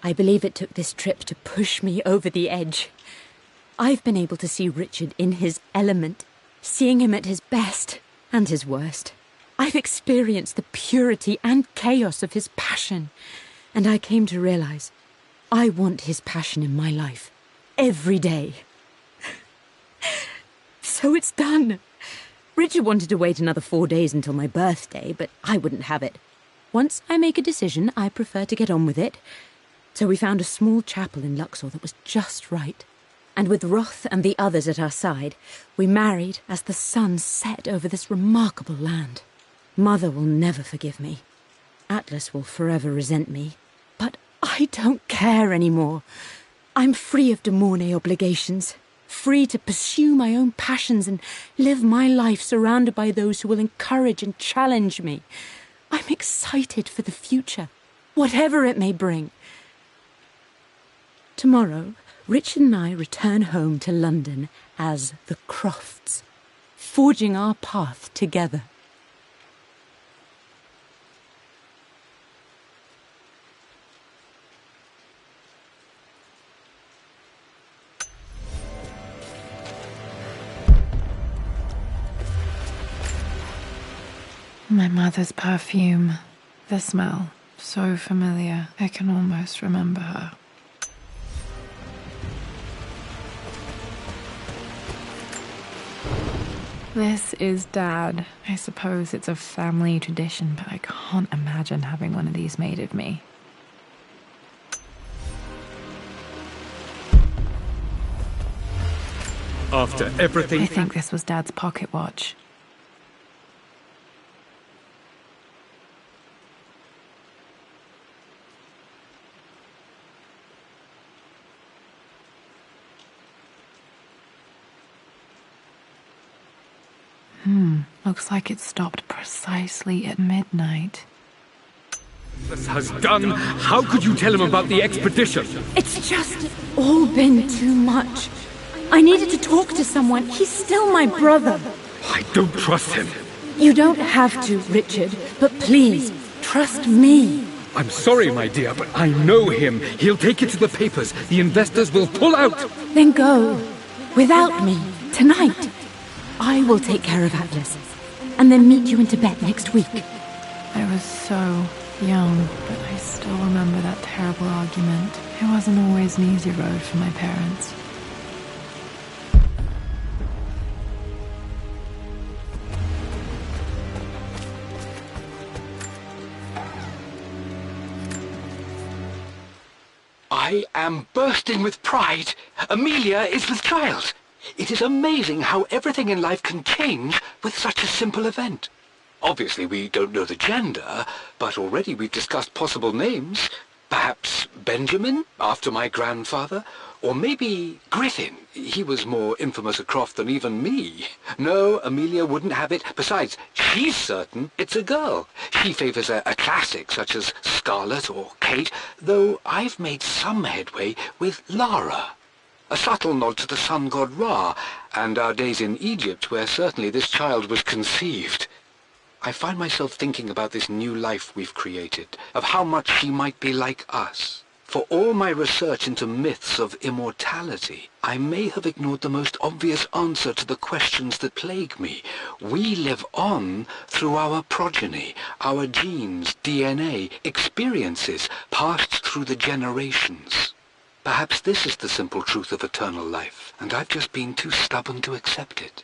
I believe it took this trip to push me over the edge. I've been able to see Richard in his element, seeing him at his best and his worst. I've experienced the purity and chaos of his passion, and I came to realize I want his passion in my life every day. So it's done. Richard wanted to wait another 4 days until my birthday, but I wouldn't have it. Once I make a decision, I prefer to get on with it. So we found a small chapel in Luxor that was just right. And with Roth and the others at our side, we married as the sun set over this remarkable land. Mother will never forgive me. Atlas will forever resent me. But I don't care anymore. I'm free of de Mornay obligations, free to pursue my own passions and live my life surrounded by those who will encourage and challenge me. I'm excited for the future, whatever it may bring. Tomorrow, Richard and I return home to London as the Crofts, forging our path together. My mother's perfume. The smell. So familiar. I can almost remember her. This is Dad. I suppose it's a family tradition, but I can't imagine having one of these made of me. After everything... I think this was Dad's pocket watch. Looks like it stopped precisely at midnight. has done. How could you tell him about the expedition? It's just all been too much. I needed to talk to someone. He's still my brother. I don't trust him. You don't have to, Richard, but please, trust me. I'm sorry, my dear, but I know him. He'll take it to the papers. The investors will pull out. Then go. Without me. Tonight. I will take care of Atlas. And then meet you in Tibet next week. I was so young, but I still remember that terrible argument. It wasn't always an easy road for my parents. I am bursting with pride. Amelia is with child. It is amazing how everything in life can change with such a simple event. Obviously, we don't know the gender, but already we've discussed possible names. Perhaps Benjamin, after my grandfather, or maybe Griffin. He was more infamous at Croft than even me. No, Amelia wouldn't have it. Besides, she's certain it's a girl. She favours a classic such as Scarlet or Kate, though I've made some headway with Lara. A subtle nod to the sun god Ra, and our days in Egypt, where certainly this child was conceived. I find myself thinking about this new life we've created, of how much she might be like us. For all my research into myths of immortality, I may have ignored the most obvious answer to the questions that plague me. We live on through our progeny, our genes, DNA, experiences passed through the generations. Perhaps this is the simple truth of eternal life, and I've just been too stubborn to accept it.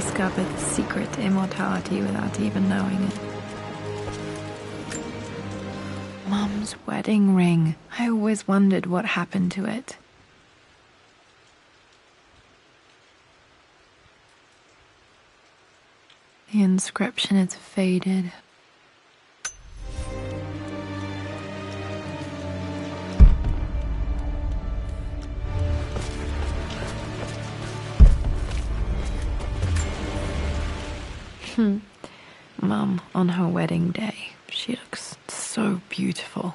discovered the secret to immortality without even knowing it. Mum's wedding ring. I always wondered what happened to it. The inscription is faded. Mum, on her wedding day, she looks so beautiful.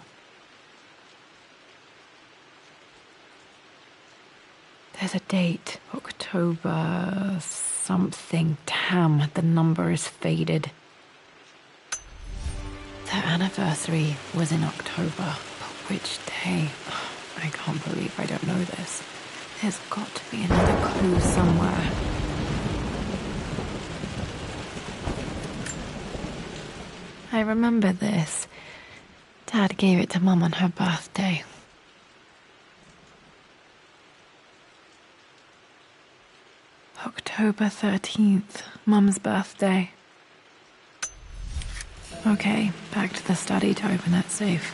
There's a date, October something. Damn, the number is faded. Their anniversary was in October, but which day? I can't believe I don't know this. There's got to be another clue somewhere. I remember this. Dad gave it to Mum on her birthday. October 13th, Mum's birthday. Okay, back to the study to open that safe.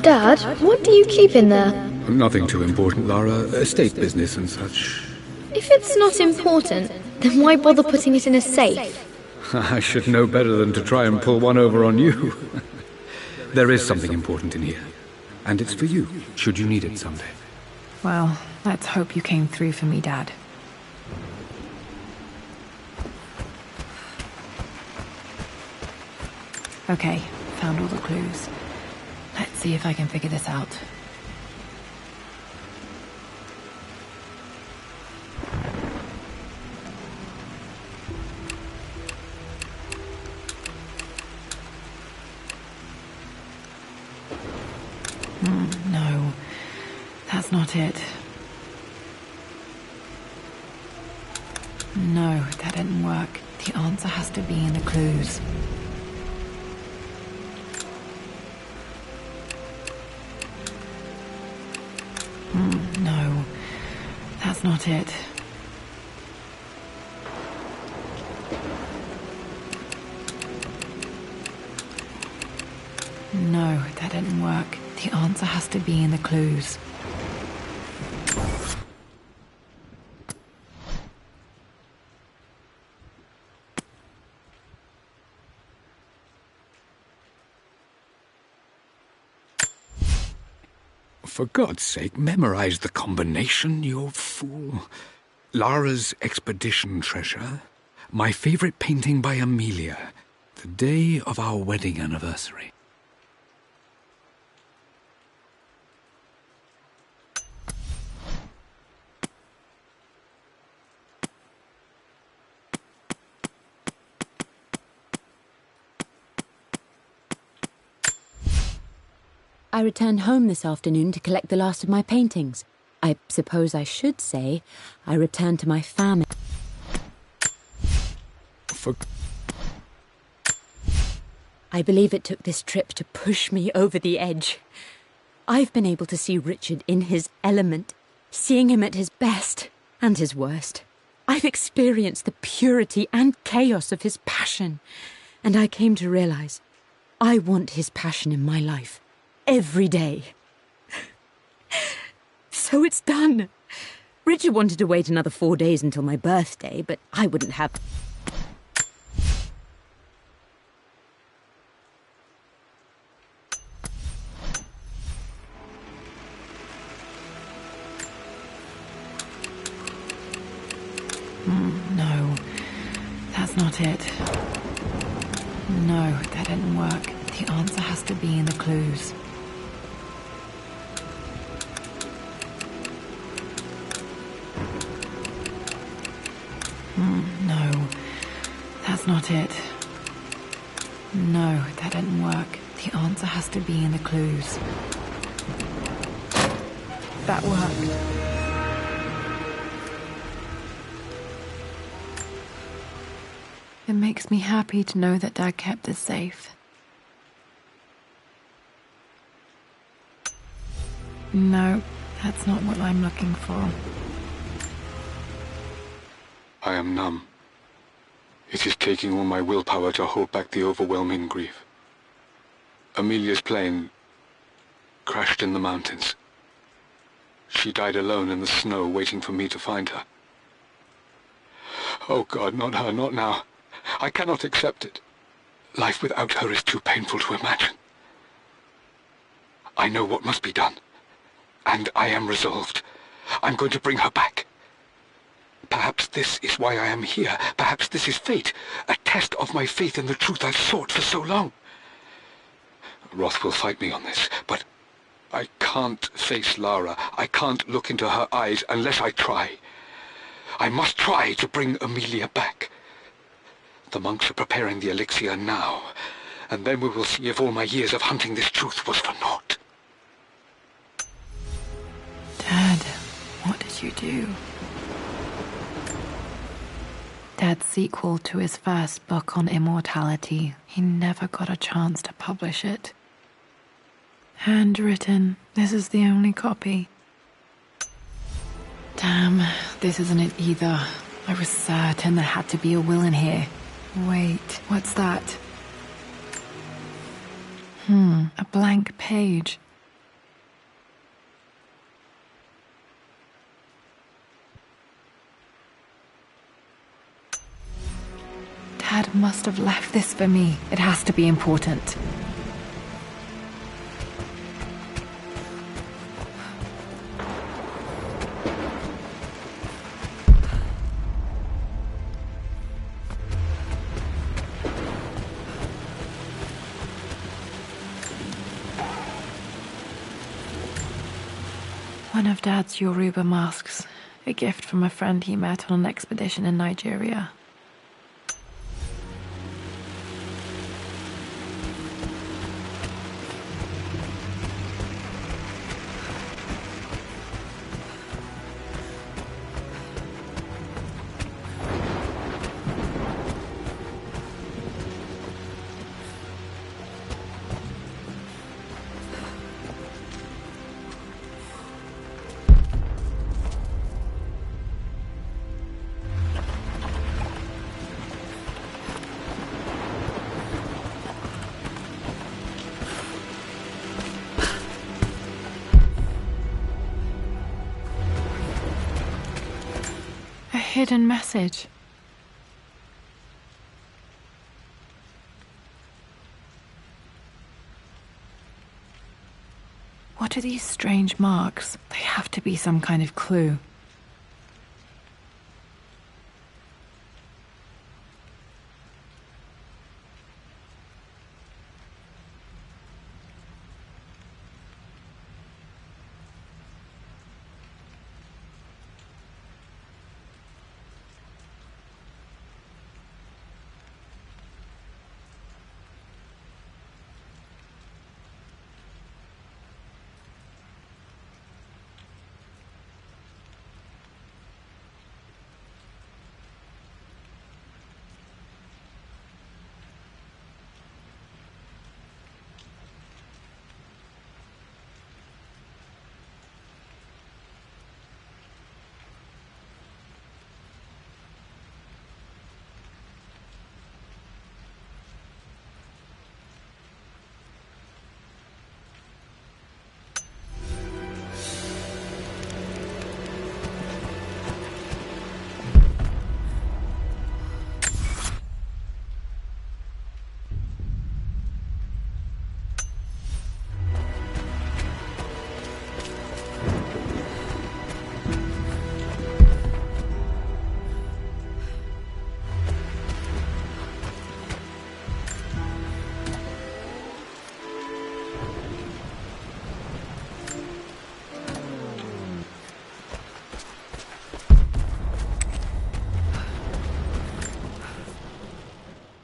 Dad, what do you keep in there? Nothing too important, Lara. Estate business and such. If it's not important, then why bother putting it in a safe? I should know better than to try and pull one over on you. There is something important in here. And it's for you, should you need it someday. Well, let's hope you came through for me, Dad. Okay, found all the clues. Let's see if I can figure this out. No, that's not it. No, that didn't work. The answer has to be in the clues. No, that's not it. No, that didn't work. The answer has to be in the clues. For God's sake, memorize the combination, you old fool. Lara's expedition treasure, my favorite painting by Amelia, the day of our wedding anniversary. I returned home this afternoon to collect the last of my paintings. I suppose I should say I returned to my family. I believe it took this trip to push me over the edge. I've been able to see Richard in his element, seeing him at his best and his worst. I've experienced the purity and chaos of his passion, and I came to realize I want his passion in my life every day. So it's done. Richard wanted to wait another 4 days until my birthday, but I wouldn't have... No, that's not it. No, that didn't work. The answer has to be in the clues. No, that's not it. No, that didn't work. The answer has to be in the clues. That worked. It makes me happy to know that Dad kept this safe. No, that's not what I'm looking for. I am numb. It is taking all my willpower to hold back the overwhelming grief. Amelia's plane crashed in the mountains. She died alone in the snow, waiting for me to find her. Oh God, not her, not now. I cannot accept it. Life without her is too painful to imagine. I know what must be done, and I am resolved. I'm going to bring her back. Perhaps this is why I am here. Perhaps this is fate, a test of my faith in the truth I've sought for so long. Roth will fight me on this, but I can't face Lara. I can't look into her eyes unless I try. I must try to bring Amelia back. The monks are preparing the elixir now, and then we will see if all my years of hunting this truth was for naught. Dad, what did you do? Dad's sequel to his first book on immortality, he never got a chance to publish it. Handwritten, this is the only copy. Damn, this isn't it either. I was certain there had to be a will in here. Wait, what's that? A blank page. Dad must have left this for me. It has to be important. One of Dad's Yoruba masks, a gift from a friend he met on an expedition in Nigeria. Hidden message. What are these strange marks? They have to be some kind of clue.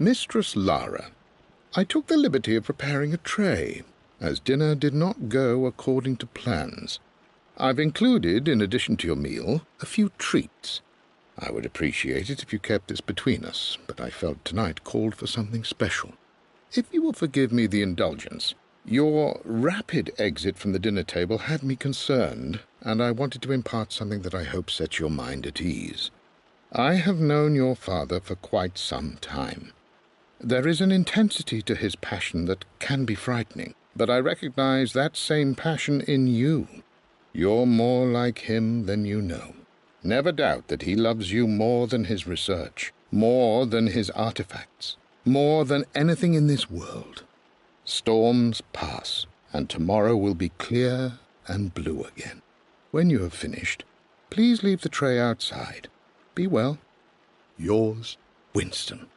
Mistress Lara, I took the liberty of preparing a tray, as dinner did not go according to plans. I've included, in addition to your meal, a few treats. I would appreciate it if you kept this between us, but I felt tonight called for something special. If you will forgive me the indulgence, your rapid exit from the dinner table had me concerned, and I wanted to impart something that I hope sets your mind at ease. I have known your father for quite some time. There is an intensity to his passion that can be frightening, but I recognize that same passion in you. You're more like him than you know. Never doubt that he loves you more than his research, more than his artifacts, more than anything in this world. Storms pass, and tomorrow will be clear and blue again. When you have finished, please leave the tray outside. Be well. Yours, Winston.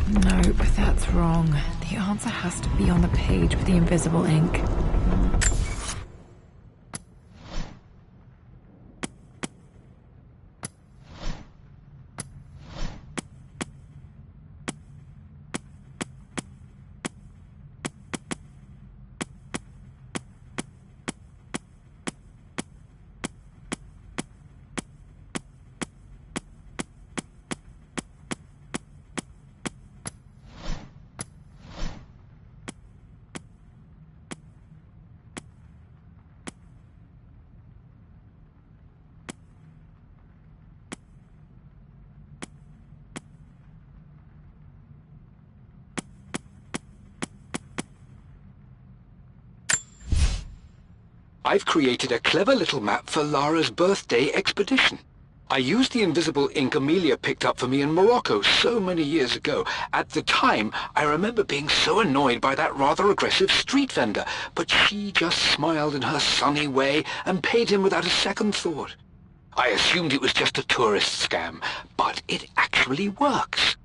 Nope, that's wrong. The answer has to be on the page with the invisible ink. I've created a clever little map for Lara's birthday expedition. I used the invisible ink Amelia picked up for me in Morocco so many years ago. At the time, I remember being so annoyed by that rather aggressive street vendor, but she just smiled in her sunny way and paid him without a second thought. I assumed it was just a tourist scam, but it actually works.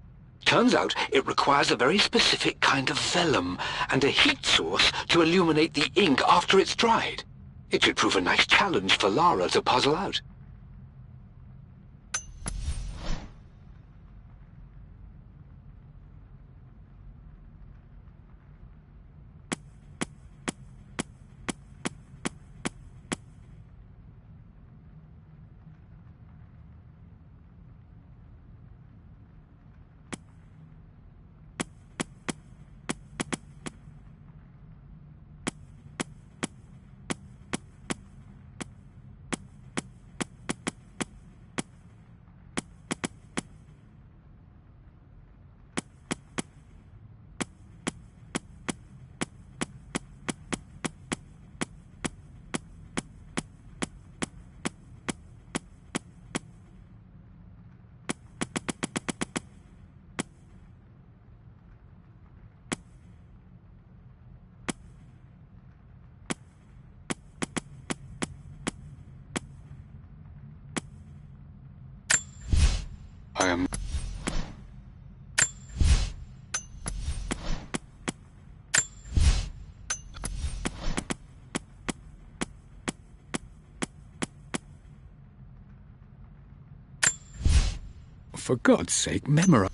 Turns out it requires a very specific kind of vellum and a heat source to illuminate the ink after it's dried. It should prove a nice challenge for Lara to puzzle out. for God's sake, memorize.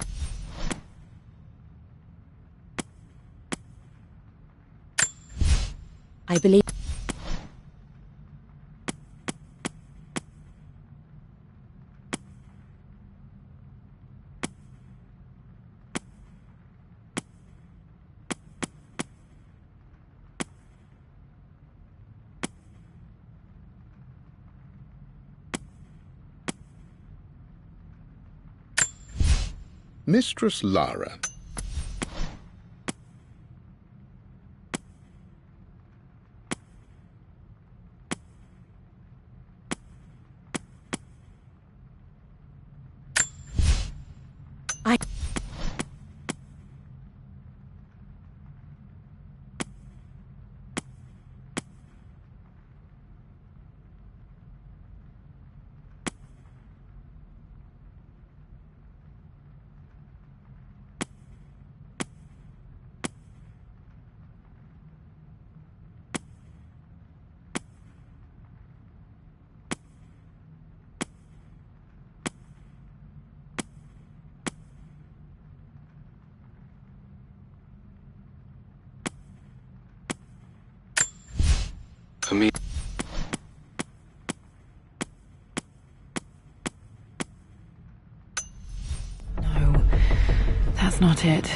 I believe... Mistress Lara. For me. No, that's not it.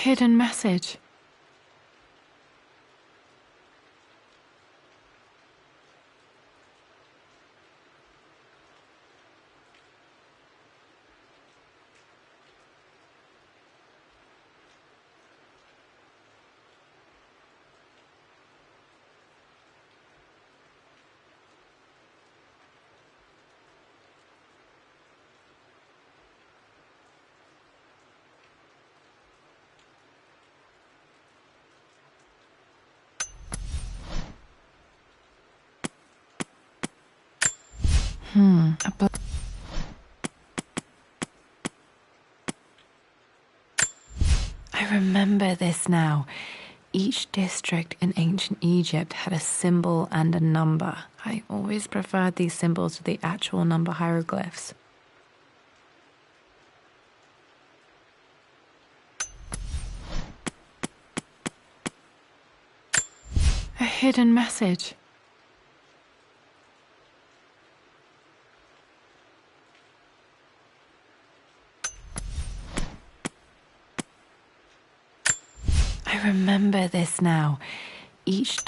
hidden message. I remember this now. Each district in ancient Egypt had a symbol and a number. I always preferred these symbols to the actual number hieroglyphs. A hidden message. I remember this now. Each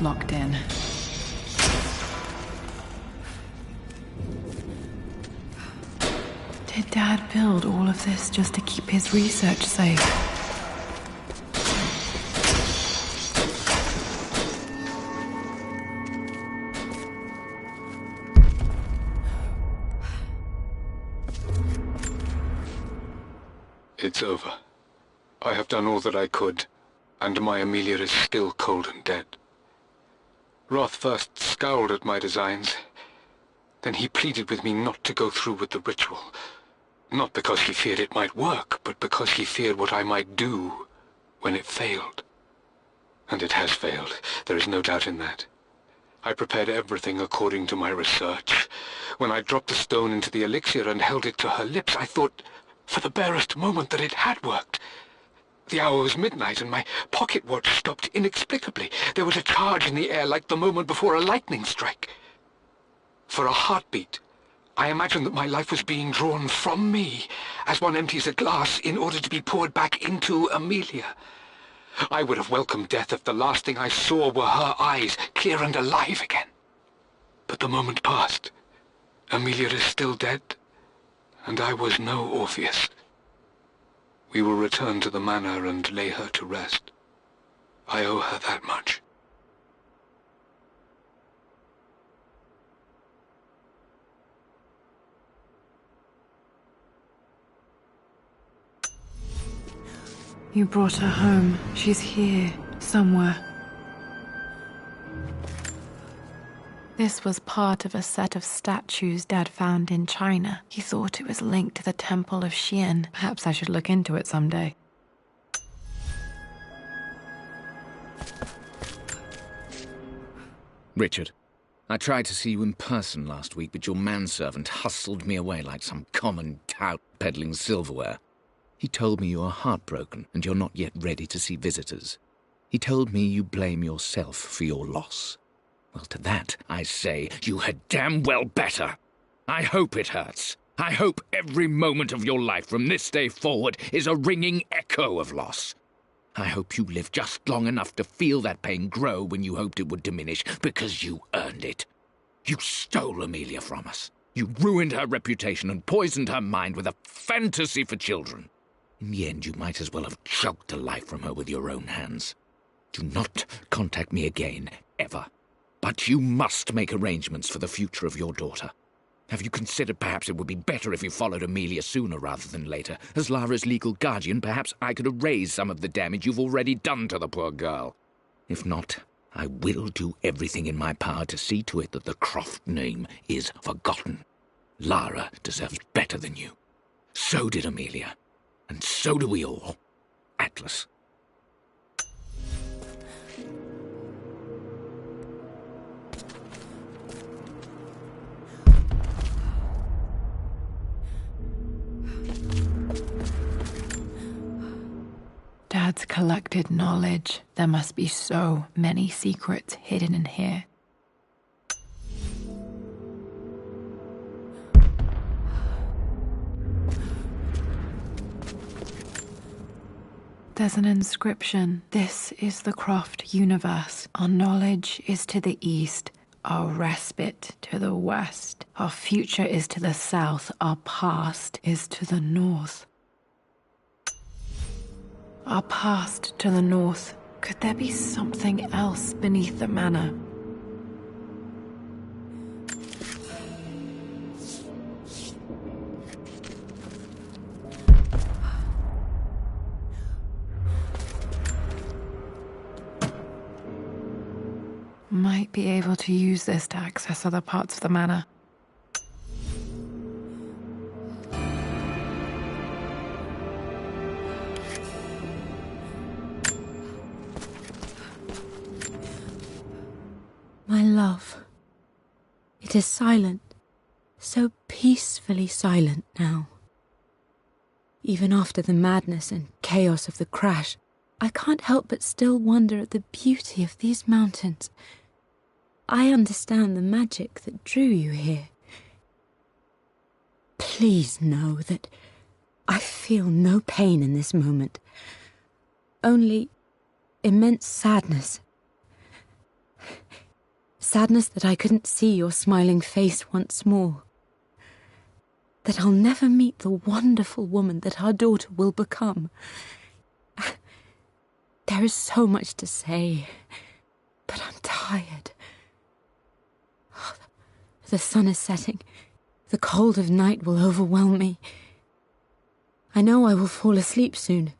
locked in. Did Dad build all of this just to keep his research safe? It's over. I have done all that I could, and my Amelia is still cold and dead. Roth first scowled at my designs. Then he pleaded with me not to go through with the ritual. Not because he feared it might work, but because he feared what I might do when it failed. And it has failed. There is no doubt in that. I prepared everything according to my research. When I dropped the stone into the elixir and held it to her lips, I thought for the barest moment that it had worked. The hour was midnight, and my pocket watch stopped inexplicably. There was a charge in the air like the moment before a lightning strike. For a heartbeat, I imagined that my life was being drawn from me, as one empties a glass in order to be poured back into Amelia. I would have welcomed death if the last thing I saw were her eyes, clear and alive again. But the moment passed. Amelia is still dead, and I was no Orpheus. We will return to the Manor and lay her to rest. I owe her that much. You brought her home. She's here, somewhere. This was part of a set of statues Dad found in China. He thought it was linked to the Temple of Xian. Perhaps I should look into it someday. Richard, I tried to see you in person last week, but your manservant hustled me away like some common tout peddling silverware. He told me you are heartbroken and you're not yet ready to see visitors. He told me you blame yourself for your loss. Well, to that, I say you had damn well better. I hope it hurts. I hope every moment of your life from this day forward is a ringing echo of loss. I hope you live just long enough to feel that pain grow when you hoped it would diminish, because you earned it. You stole Amelia from us. You ruined her reputation and poisoned her mind with a fantasy for children. In the end, you might as well have choked the life from her with your own hands. Do not contact me again, ever. But you must make arrangements for the future of your daughter. Have you considered perhaps it would be better if you followed Amelia sooner rather than later? As Lara's legal guardian, perhaps I could erase some of the damage you've already done to the poor girl. If not, I will do everything in my power to see to it that the Croft name is forgotten. Lara deserves better than you. So did Amelia. And so do we all. Atlas. Dad's collected knowledge. There must be so many secrets hidden in here. There's an inscription. This is the Croft universe. Our knowledge is to the east, our respite to the west. Our future is to the south, our past is to the north. Our past to the north. Could there be something else beneath the manor? Might be able to use this to access other parts of the manor. My love, it is silent, so peacefully silent now. Even after the madness and chaos of the crash, I can't help but still wonder at the beauty of these mountains. I understand the magic that drew you here. Please know that I feel no pain in this moment, only immense sadness. Sadness that I couldn't see your smiling face once more. That I'll never meet the wonderful woman that our daughter will become. There is so much to say, but I'm tired. The sun is setting. The cold of night will overwhelm me. I know I will fall asleep soon,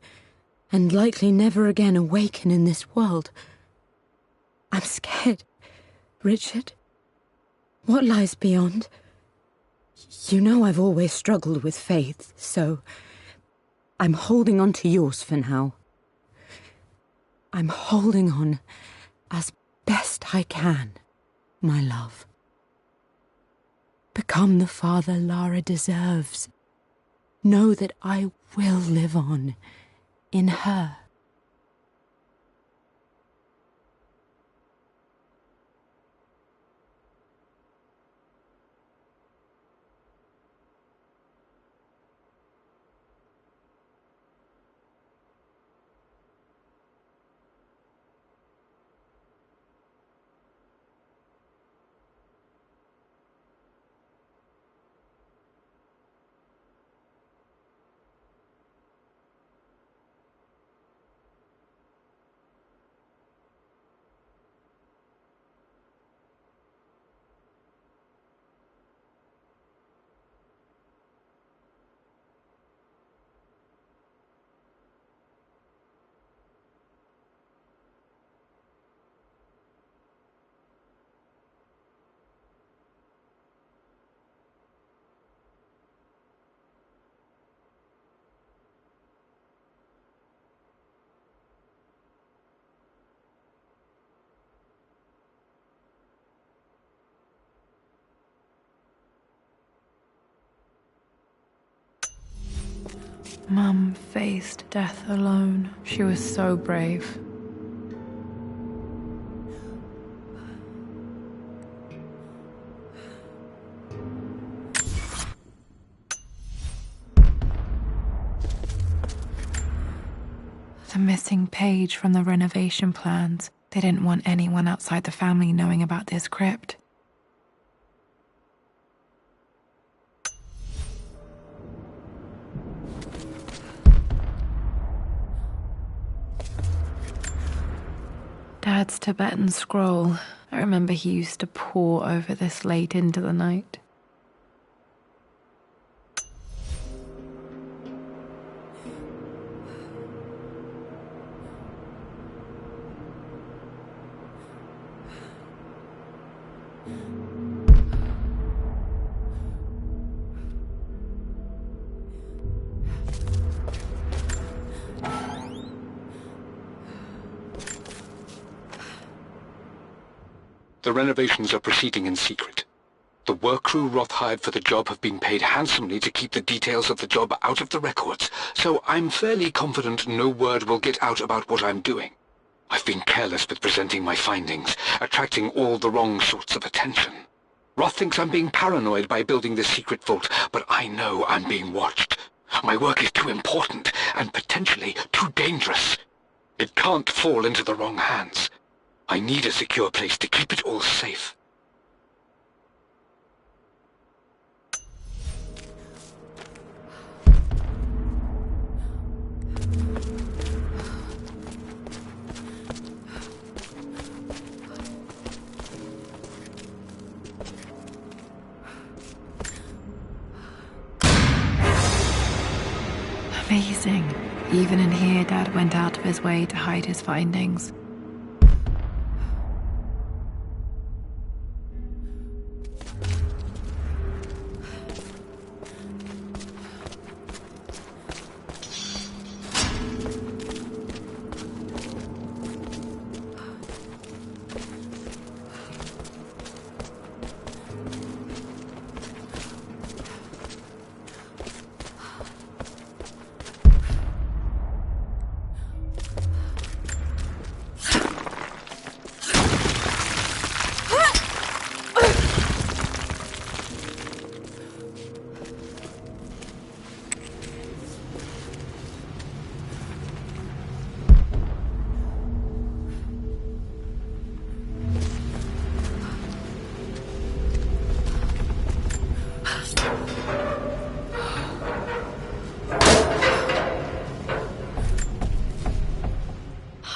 and likely never again awaken in this world. I'm scared, Richard. What lies beyond? You know I've always struggled with faith, so I'm holding on to yours for now. I'm holding on as best I can, my love. Become the father Lara deserves. Know that I will live on in her. Mum faced death alone. She was so brave. The missing page from the renovation plans. They didn't want anyone outside the family knowing about this crypt. Dad's Tibetan scroll. I remember he used to pore over this late into the night. The renovations are proceeding in secret. The work crew Roth hired for the job have been paid handsomely to keep the details of the job out of the records, so I'm fairly confident no word will get out about what I'm doing. I've been careless with presenting my findings, attracting all the wrong sorts of attention. Roth thinks I'm being paranoid by building this secret vault, but I know I'm being watched. My work is too important and potentially too dangerous. It can't fall into the wrong hands. I need a secure place to keep it all safe. Amazing. Even in here, Dad went out of his way to hide his findings.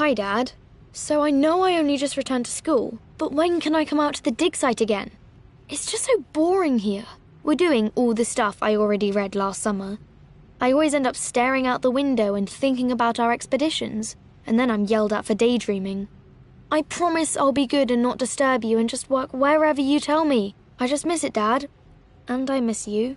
Hi, Dad. So I know I only just returned to school, but when can I come out to the dig site again? It's just so boring here. We're doing all the stuff I already read last summer. I always end up staring out the window and thinking about our expeditions, and then I'm yelled at for daydreaming. I promise I'll be good and not disturb you and just work wherever you tell me. I just miss it, Dad. And I miss you.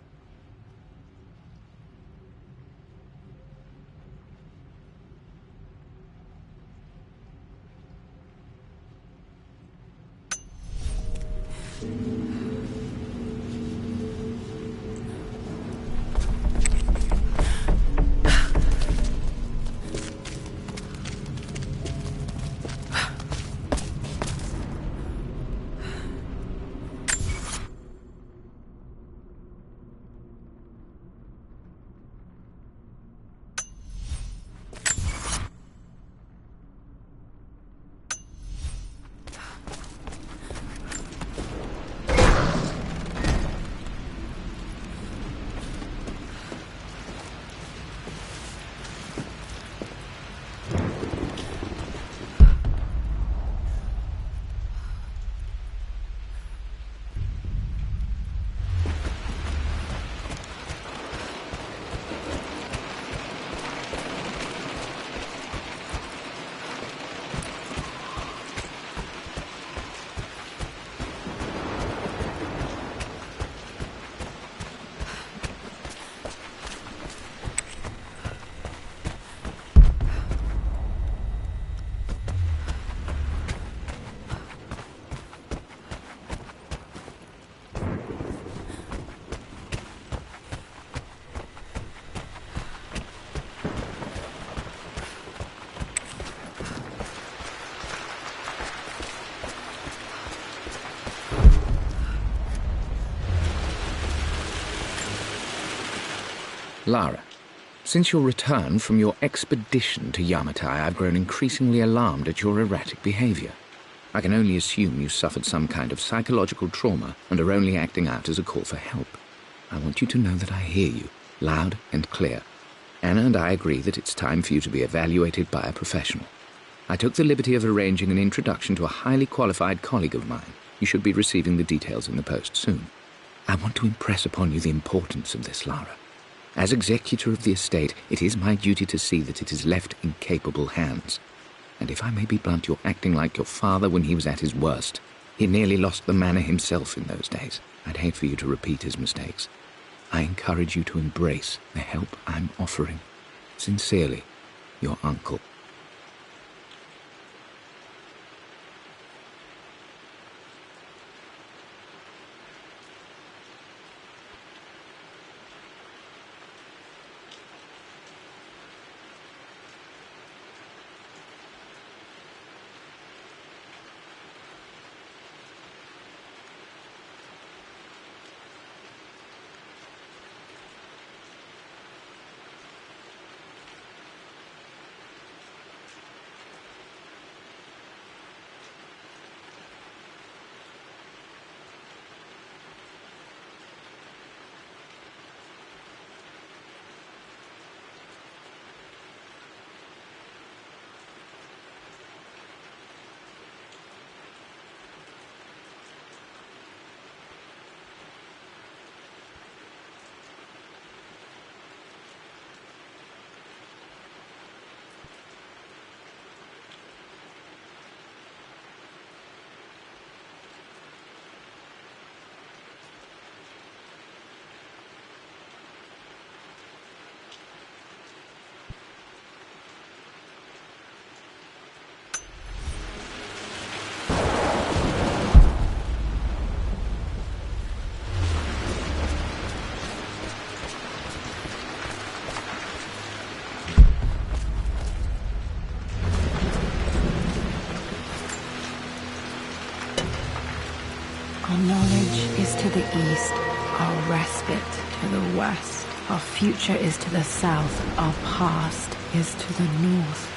Lara, since your return from your expedition to Yamatai, I've grown increasingly alarmed at your erratic behavior. I can only assume you suffered some kind of psychological trauma and are only acting out as a call for help. I want you to know that I hear you, loud and clear. Anna and I agree that it's time for you to be evaluated by a professional. I took the liberty of arranging an introduction to a highly qualified colleague of mine. You should be receiving the details in the post soon. I want to impress upon you the importance of this, Lara. As executor of the estate, it is my duty to see that it is left in capable hands. And if I may be blunt, you're acting like your father when he was at his worst. He nearly lost the manor himself in those days. I'd hate for you to repeat his mistakes. I encourage you to embrace the help I'm offering. Sincerely, your uncle. Our knowledge is to the east, our respite to the west. Our future is to the south, our past is to the north.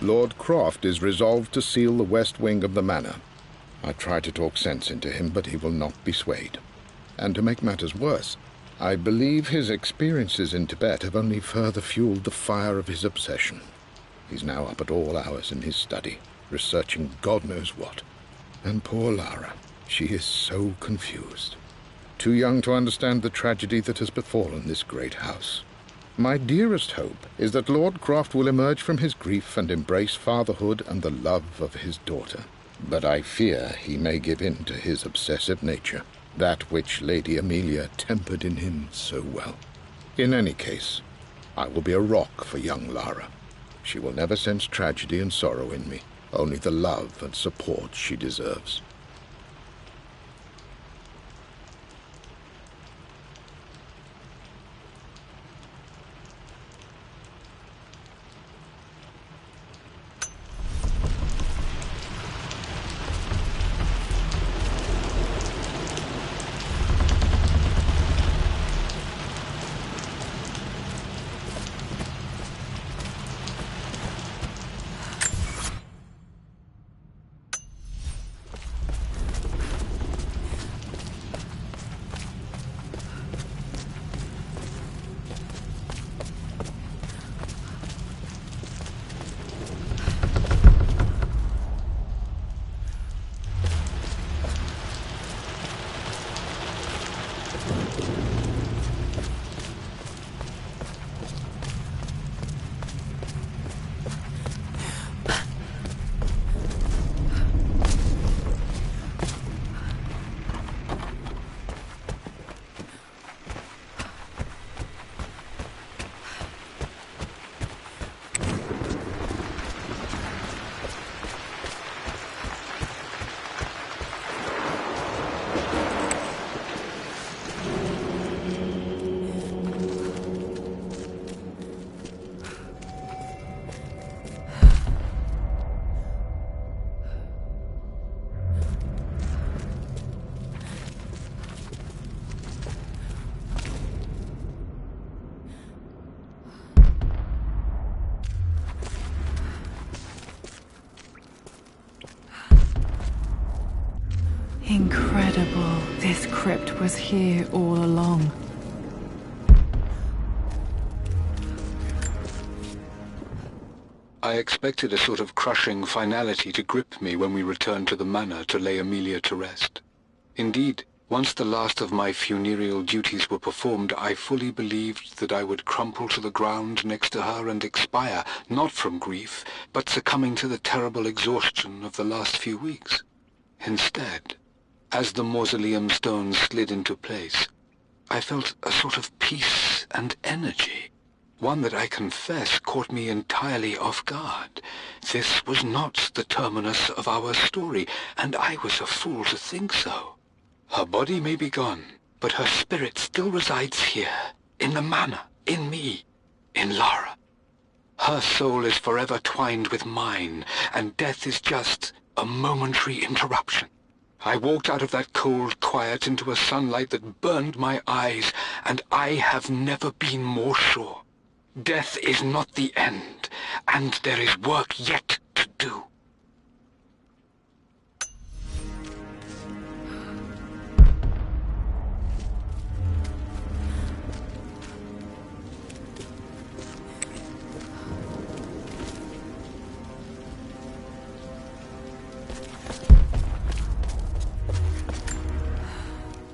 Lord Croft is resolved to seal the west wing of the manor. I try to talk sense into him, but he will not be swayed. And to make matters worse, I believe his experiences in Tibet have only further fueled the fire of his obsession. He's now up at all hours in his study, researching God knows what. And poor Lara, she is so confused. Too young to understand the tragedy that has befallen this great house. My dearest hope is that Lord Croft will emerge from his grief and embrace fatherhood and the love of his daughter. but I fear he may give in to his obsessive nature, that which Lady Amelia tempered in him so well. In any case, I will be a rock for young Lara. She will never sense tragedy and sorrow in me, only the love and support she deserves. Incredible. This crypt was here all along. I expected a sort of crushing finality to grip me when we returned to the manor to lay Amelia to rest. Indeed, once the last of my funereal duties were performed, I fully believed that I would crumple to the ground next to her and expire, not from grief, but succumbing to the terrible exhaustion of the last few weeks. Instead, as the mausoleum stones slid into place, I felt a sort of peace and energy, one that I confess caught me entirely off guard. This was not the terminus of our story, and I was a fool to think so. Her body may be gone, but her spirit still resides here, in the manor, in me, in Lara. Her soul is forever twined with mine, and death is just a momentary interruption. I walked out of that cold quiet into a sunlight that burned my eyes, and I have never been more sure. Death is not the end, and there is work yet to do.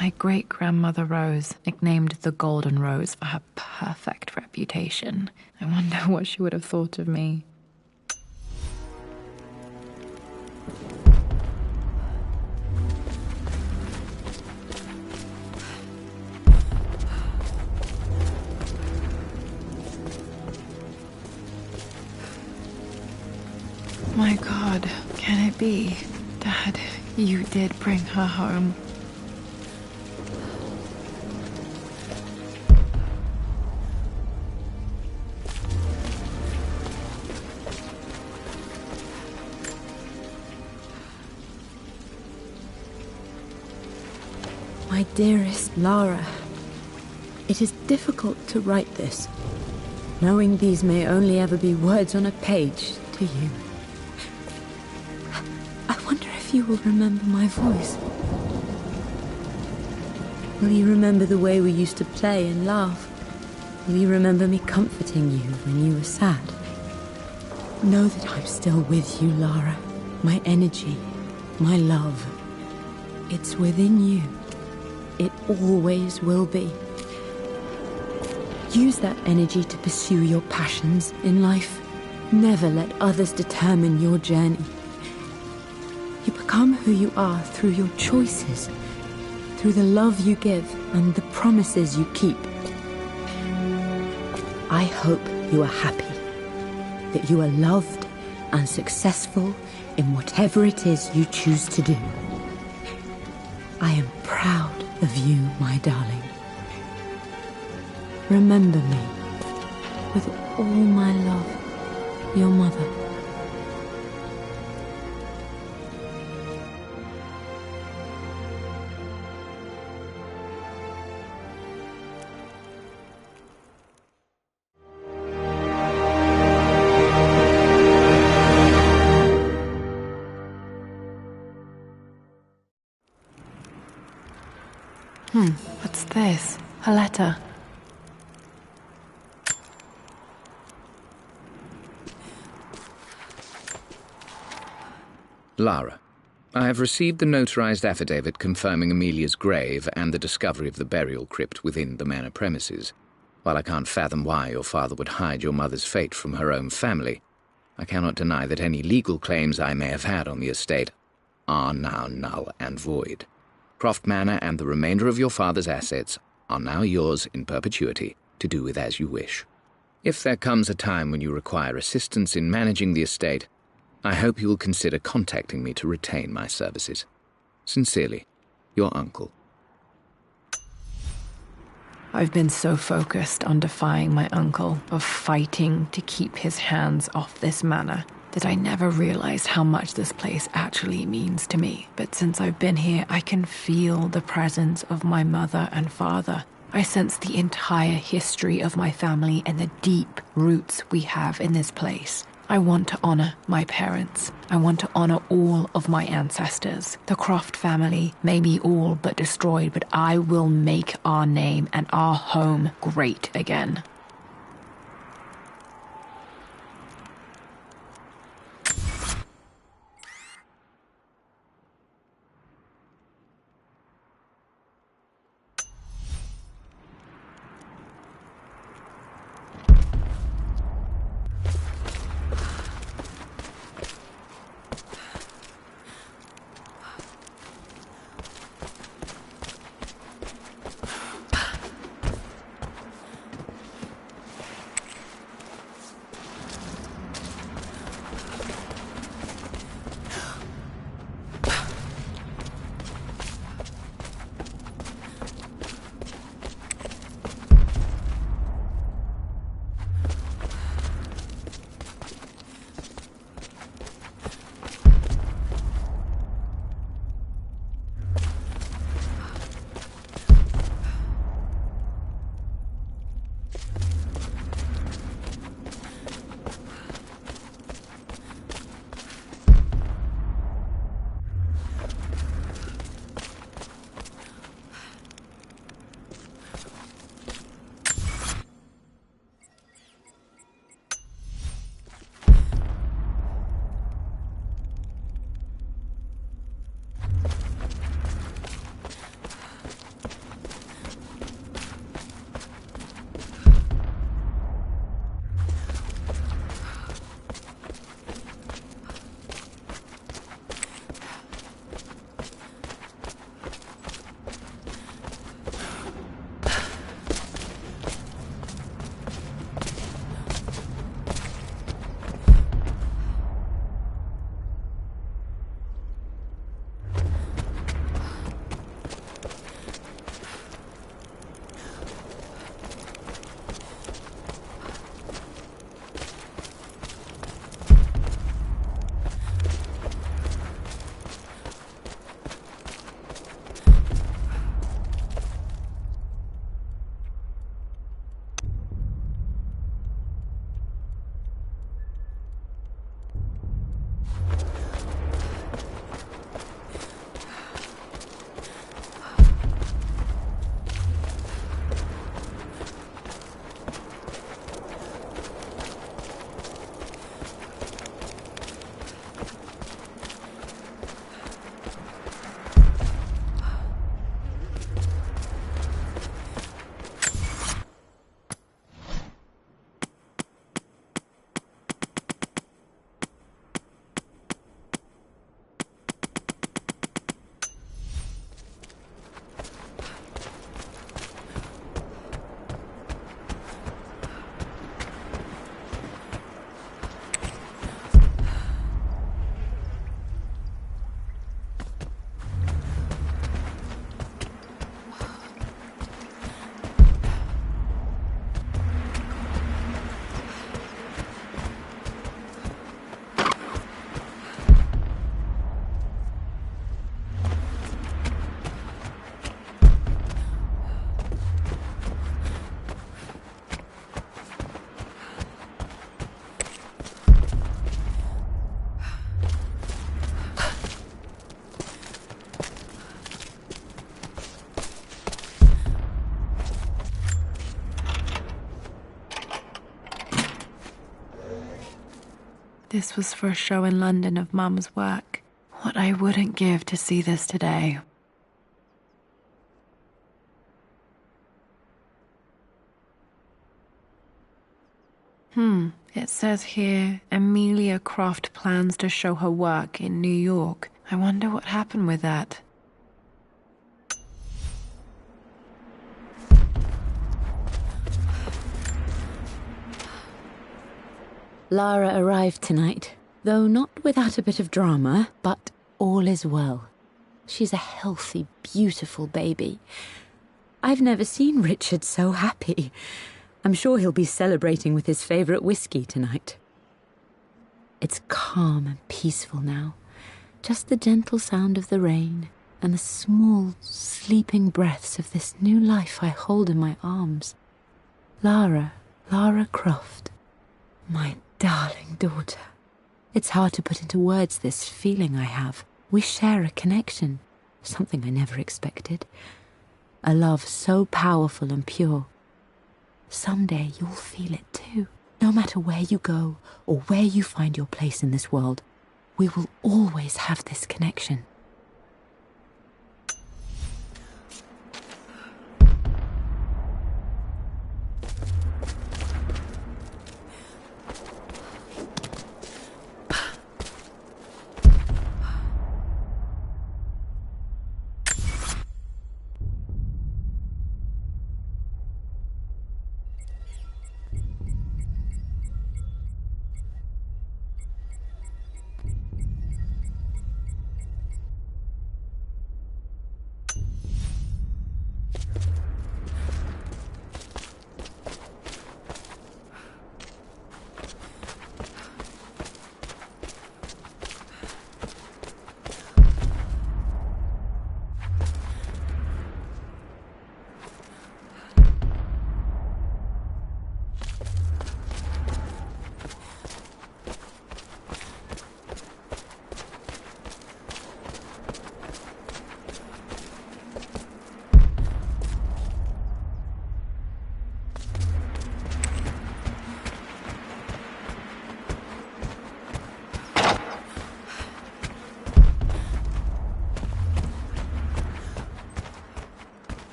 My great-grandmother Rose, nicknamed the Golden Rose for her perfect reputation. I wonder what she would have thought of me. My God, can it be? Dad, you did bring her home. My dearest Lara, it is difficult to write this, knowing these may only ever be words on a page to you. I wonder if you will remember my voice. Will you remember the way we used to play and laugh? Will you remember me comforting you when you were sad? Know that I'm still with you, Lara. My energy, my love, it's within you. It always will be. Use that energy to pursue your passions in life. Never let others determine your journey. You become who you are through your choices, through the love you give and the promises you keep. I hope you are happy, that you are loved and successful in whatever it is you choose to do. I am proud of you, my darling. Remember me, with all my love, your mother. What's this? A letter. Lara, I have received the notarized affidavit confirming Amelia's grave and the discovery of the burial crypt within the manor premises. While I can't fathom why your father would hide your mother's fate from her own family, I cannot deny that any legal claims I may have had on the estate are now null and void. Croft Manor and the remainder of your father's assets are now yours in perpetuity to do with as you wish. If there comes a time when you require assistance in managing the estate, I hope you will consider contacting me to retain my services. Sincerely, your uncle. I've been so focused on defying my uncle, of fighting to keep his hands off this manor, that I never realized how much this place actually means to me. But since I've been here, I can feel the presence of my mother and father. I sense the entire history of my family and the deep roots we have in this place. I want to honor my parents. I want to honor all of my ancestors. The Croft family may be all but destroyed, but I will make our name and our home great again. This was for a show in London of Mum's work. What I wouldn't give to see this today. It says here, Amelia Croft plans to show her work in New York. I wonder what happened with that. Lara arrived tonight, though not without a bit of drama, but all is well. She's a healthy, beautiful baby. I've never seen Richard so happy. I'm sure he'll be celebrating with his favourite whiskey tonight. It's calm and peaceful now. Just the gentle sound of the rain and the small, sleeping breaths of this new life I hold in my arms. Lara Croft, my darling daughter. It's hard to put into words this feeling I have. We share a connection, something I never expected. A love so powerful and pure. Someday you'll feel it too. No matter where you go or where you find your place in this world, we will always have this connection.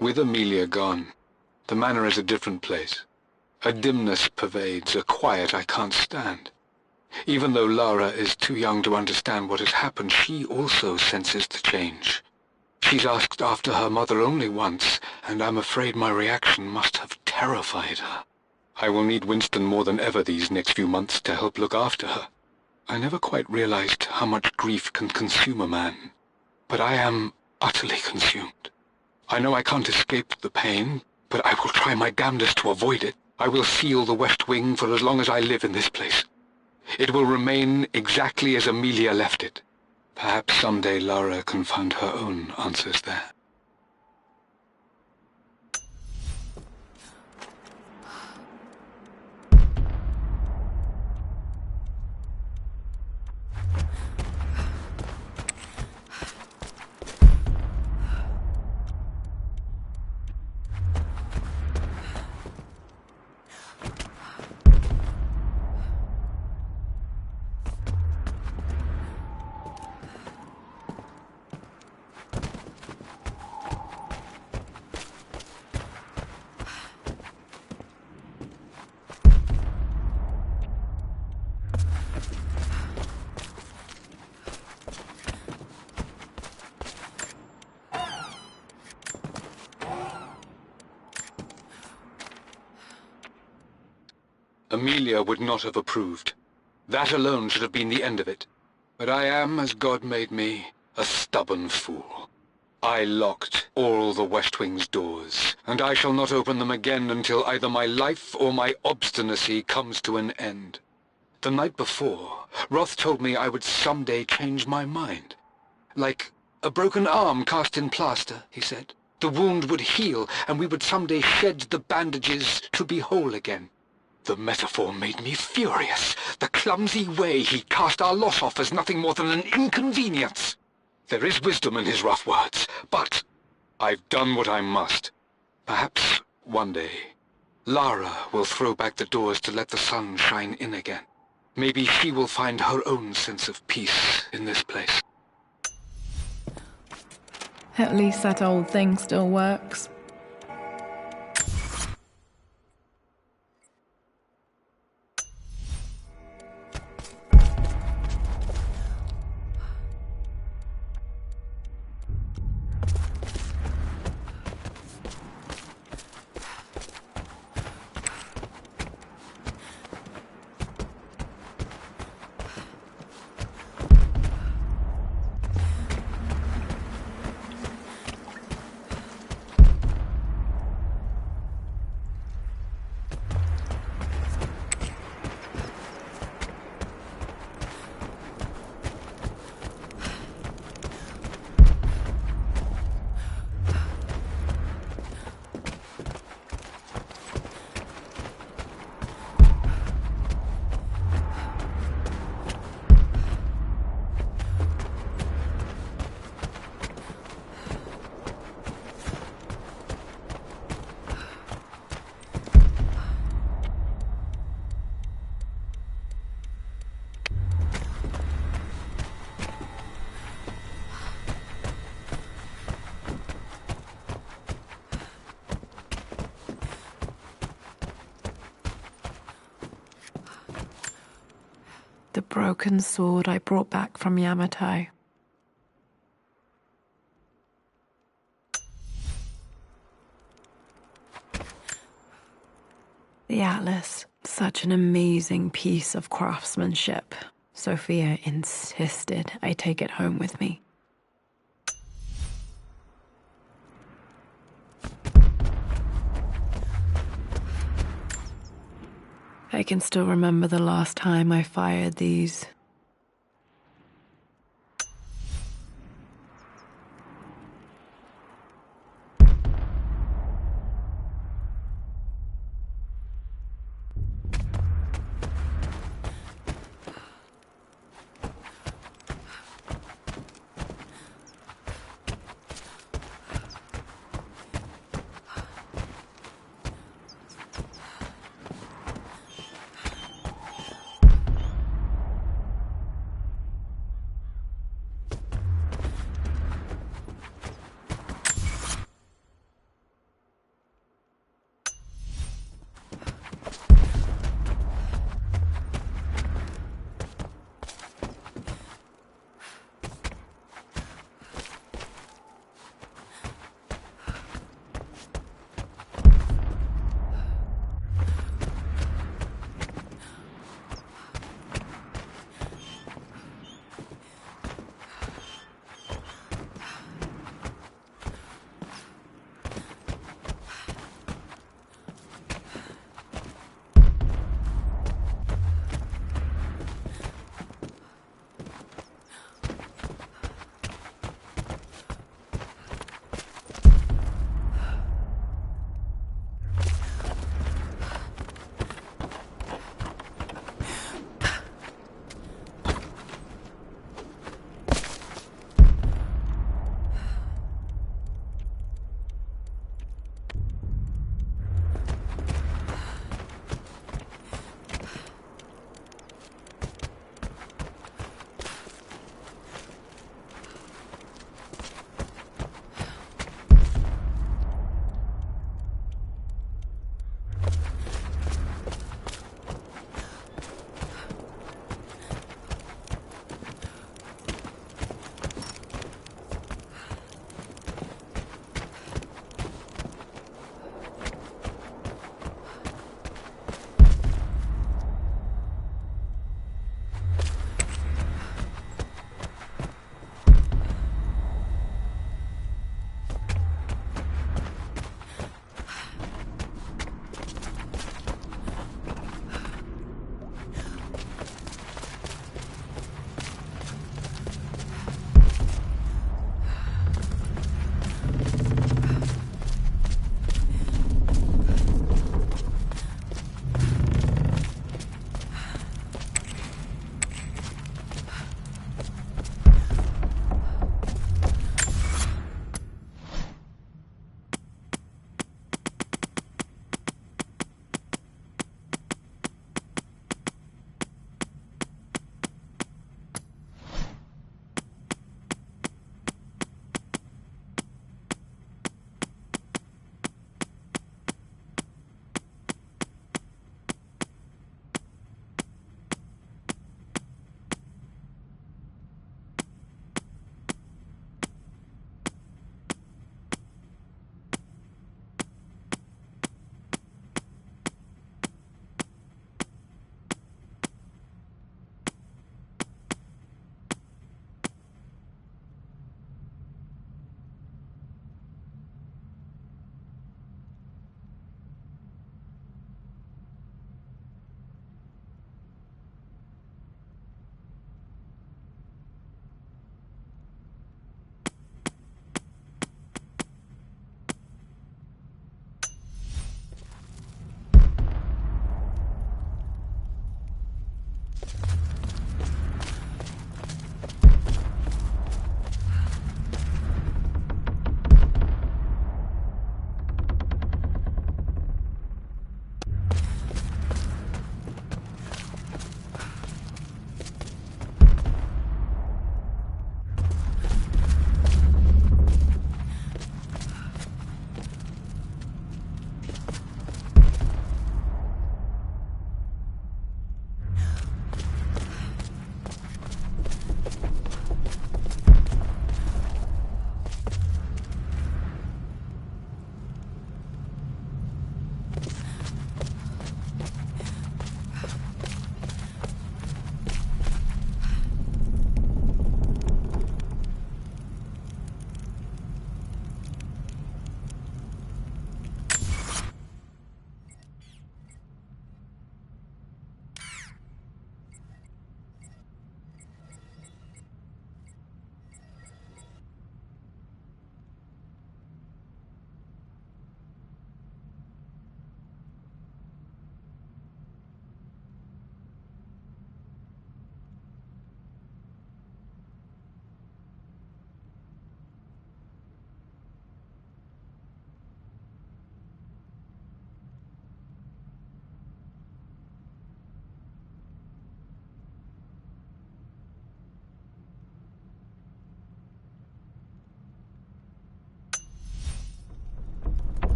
With Amelia gone, the manor is a different place. A dimness pervades, a quiet I can't stand. Even though Lara is too young to understand what has happened, she also senses the change. She's asked after her mother only once, and I'm afraid my reaction must have terrified her. I will need Winston more than ever these next few months to help look after her. I never quite realized how much grief can consume a man, but I am utterly consumed. I know I can't escape the pain, but I will try my damnedest to avoid it. I will seal the West Wing for as long as I live in this place. It will remain exactly as Amelia left it. Perhaps someday Lara can find her own answers there. Amelia would not have approved. That alone should have been the end of it. But I am, as God made me, a stubborn fool. I locked all the West Wing's doors, and I shall not open them again until either my life or my obstinacy comes to an end. The night before, Roth told me I would someday change my mind. Like a broken arm cast in plaster, he said. The wound would heal, and we would someday shed the bandages to be whole again. The metaphor made me furious. The clumsy way he cast our lot off as nothing more than an inconvenience. There is wisdom in his rough words, but I've done what I must. Perhaps one day, Lara will throw back the doors to let the sun shine in again. Maybe she will find her own sense of peace in this place. At least that old thing still works. The broken sword I brought back from Yamato. The atlas, such an amazing piece of craftsmanship. Sophia insisted I take it home with me. I can still remember the last time I fired these.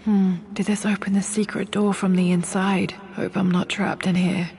Did this open the secret door from the inside? Hope I'm not trapped in here.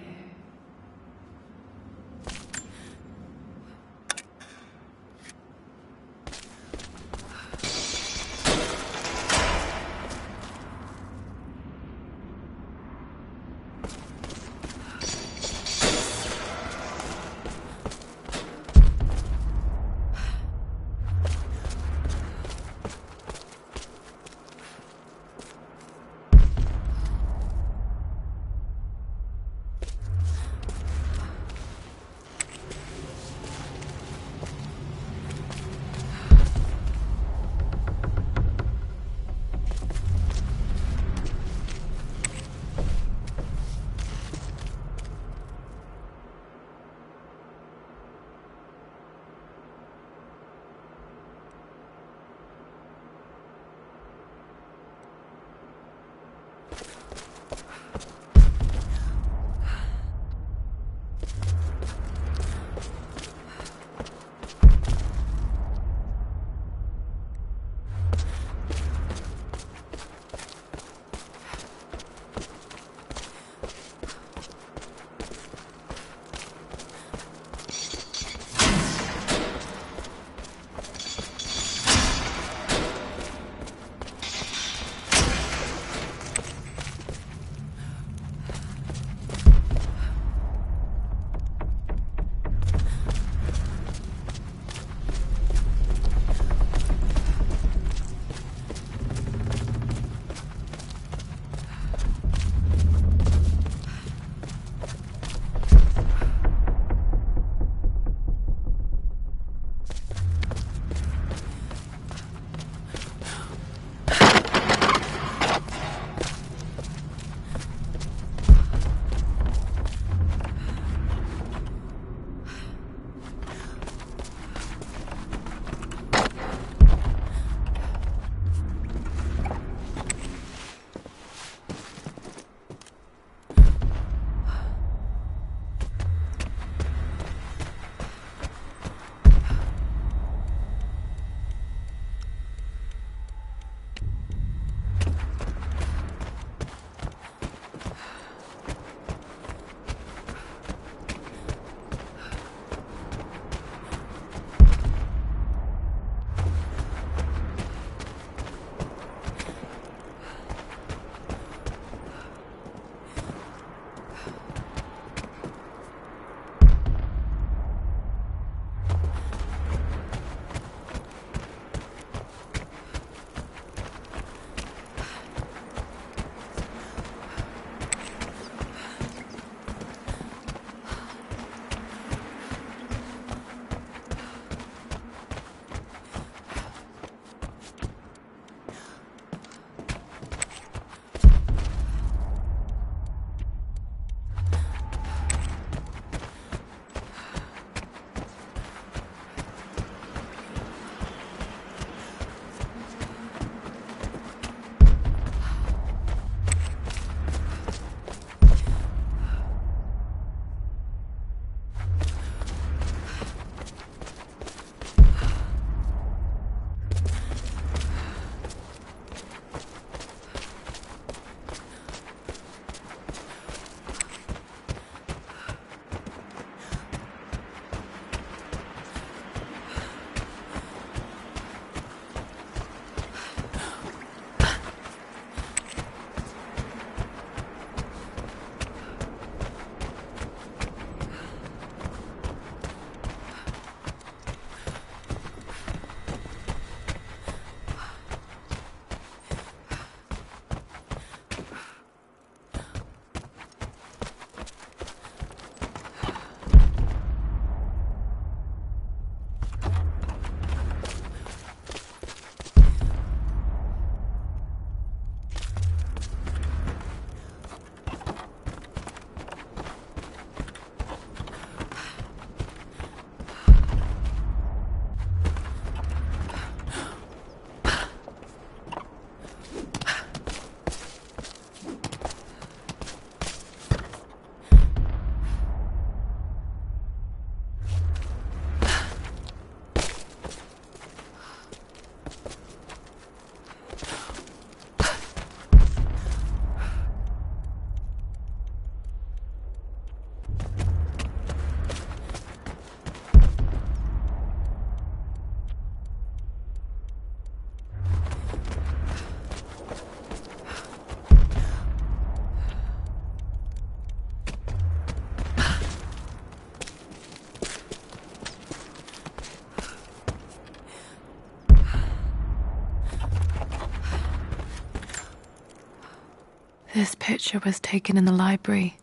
This picture was taken in the library.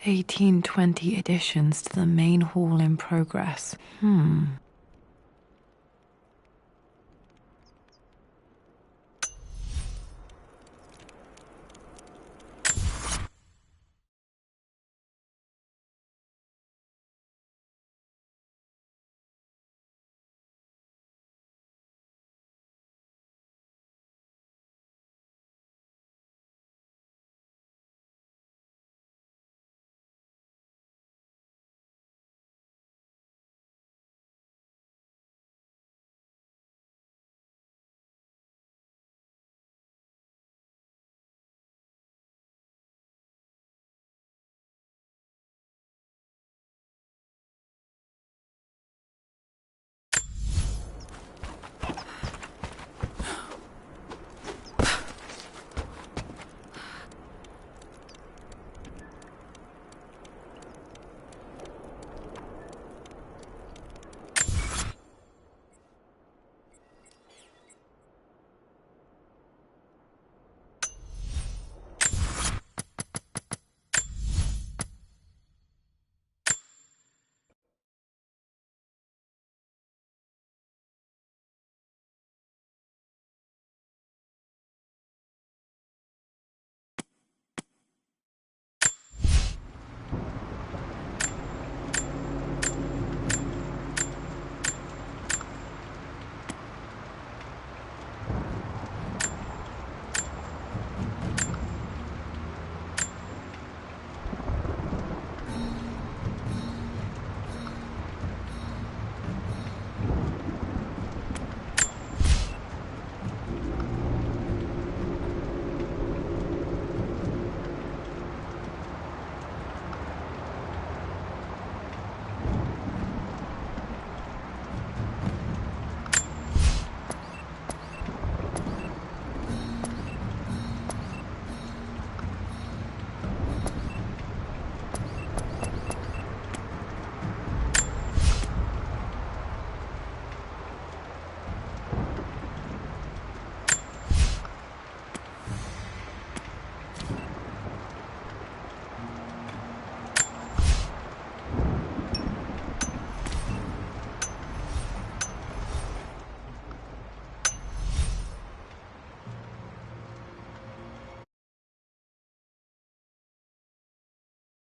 '1820 additions to the main hall in progress.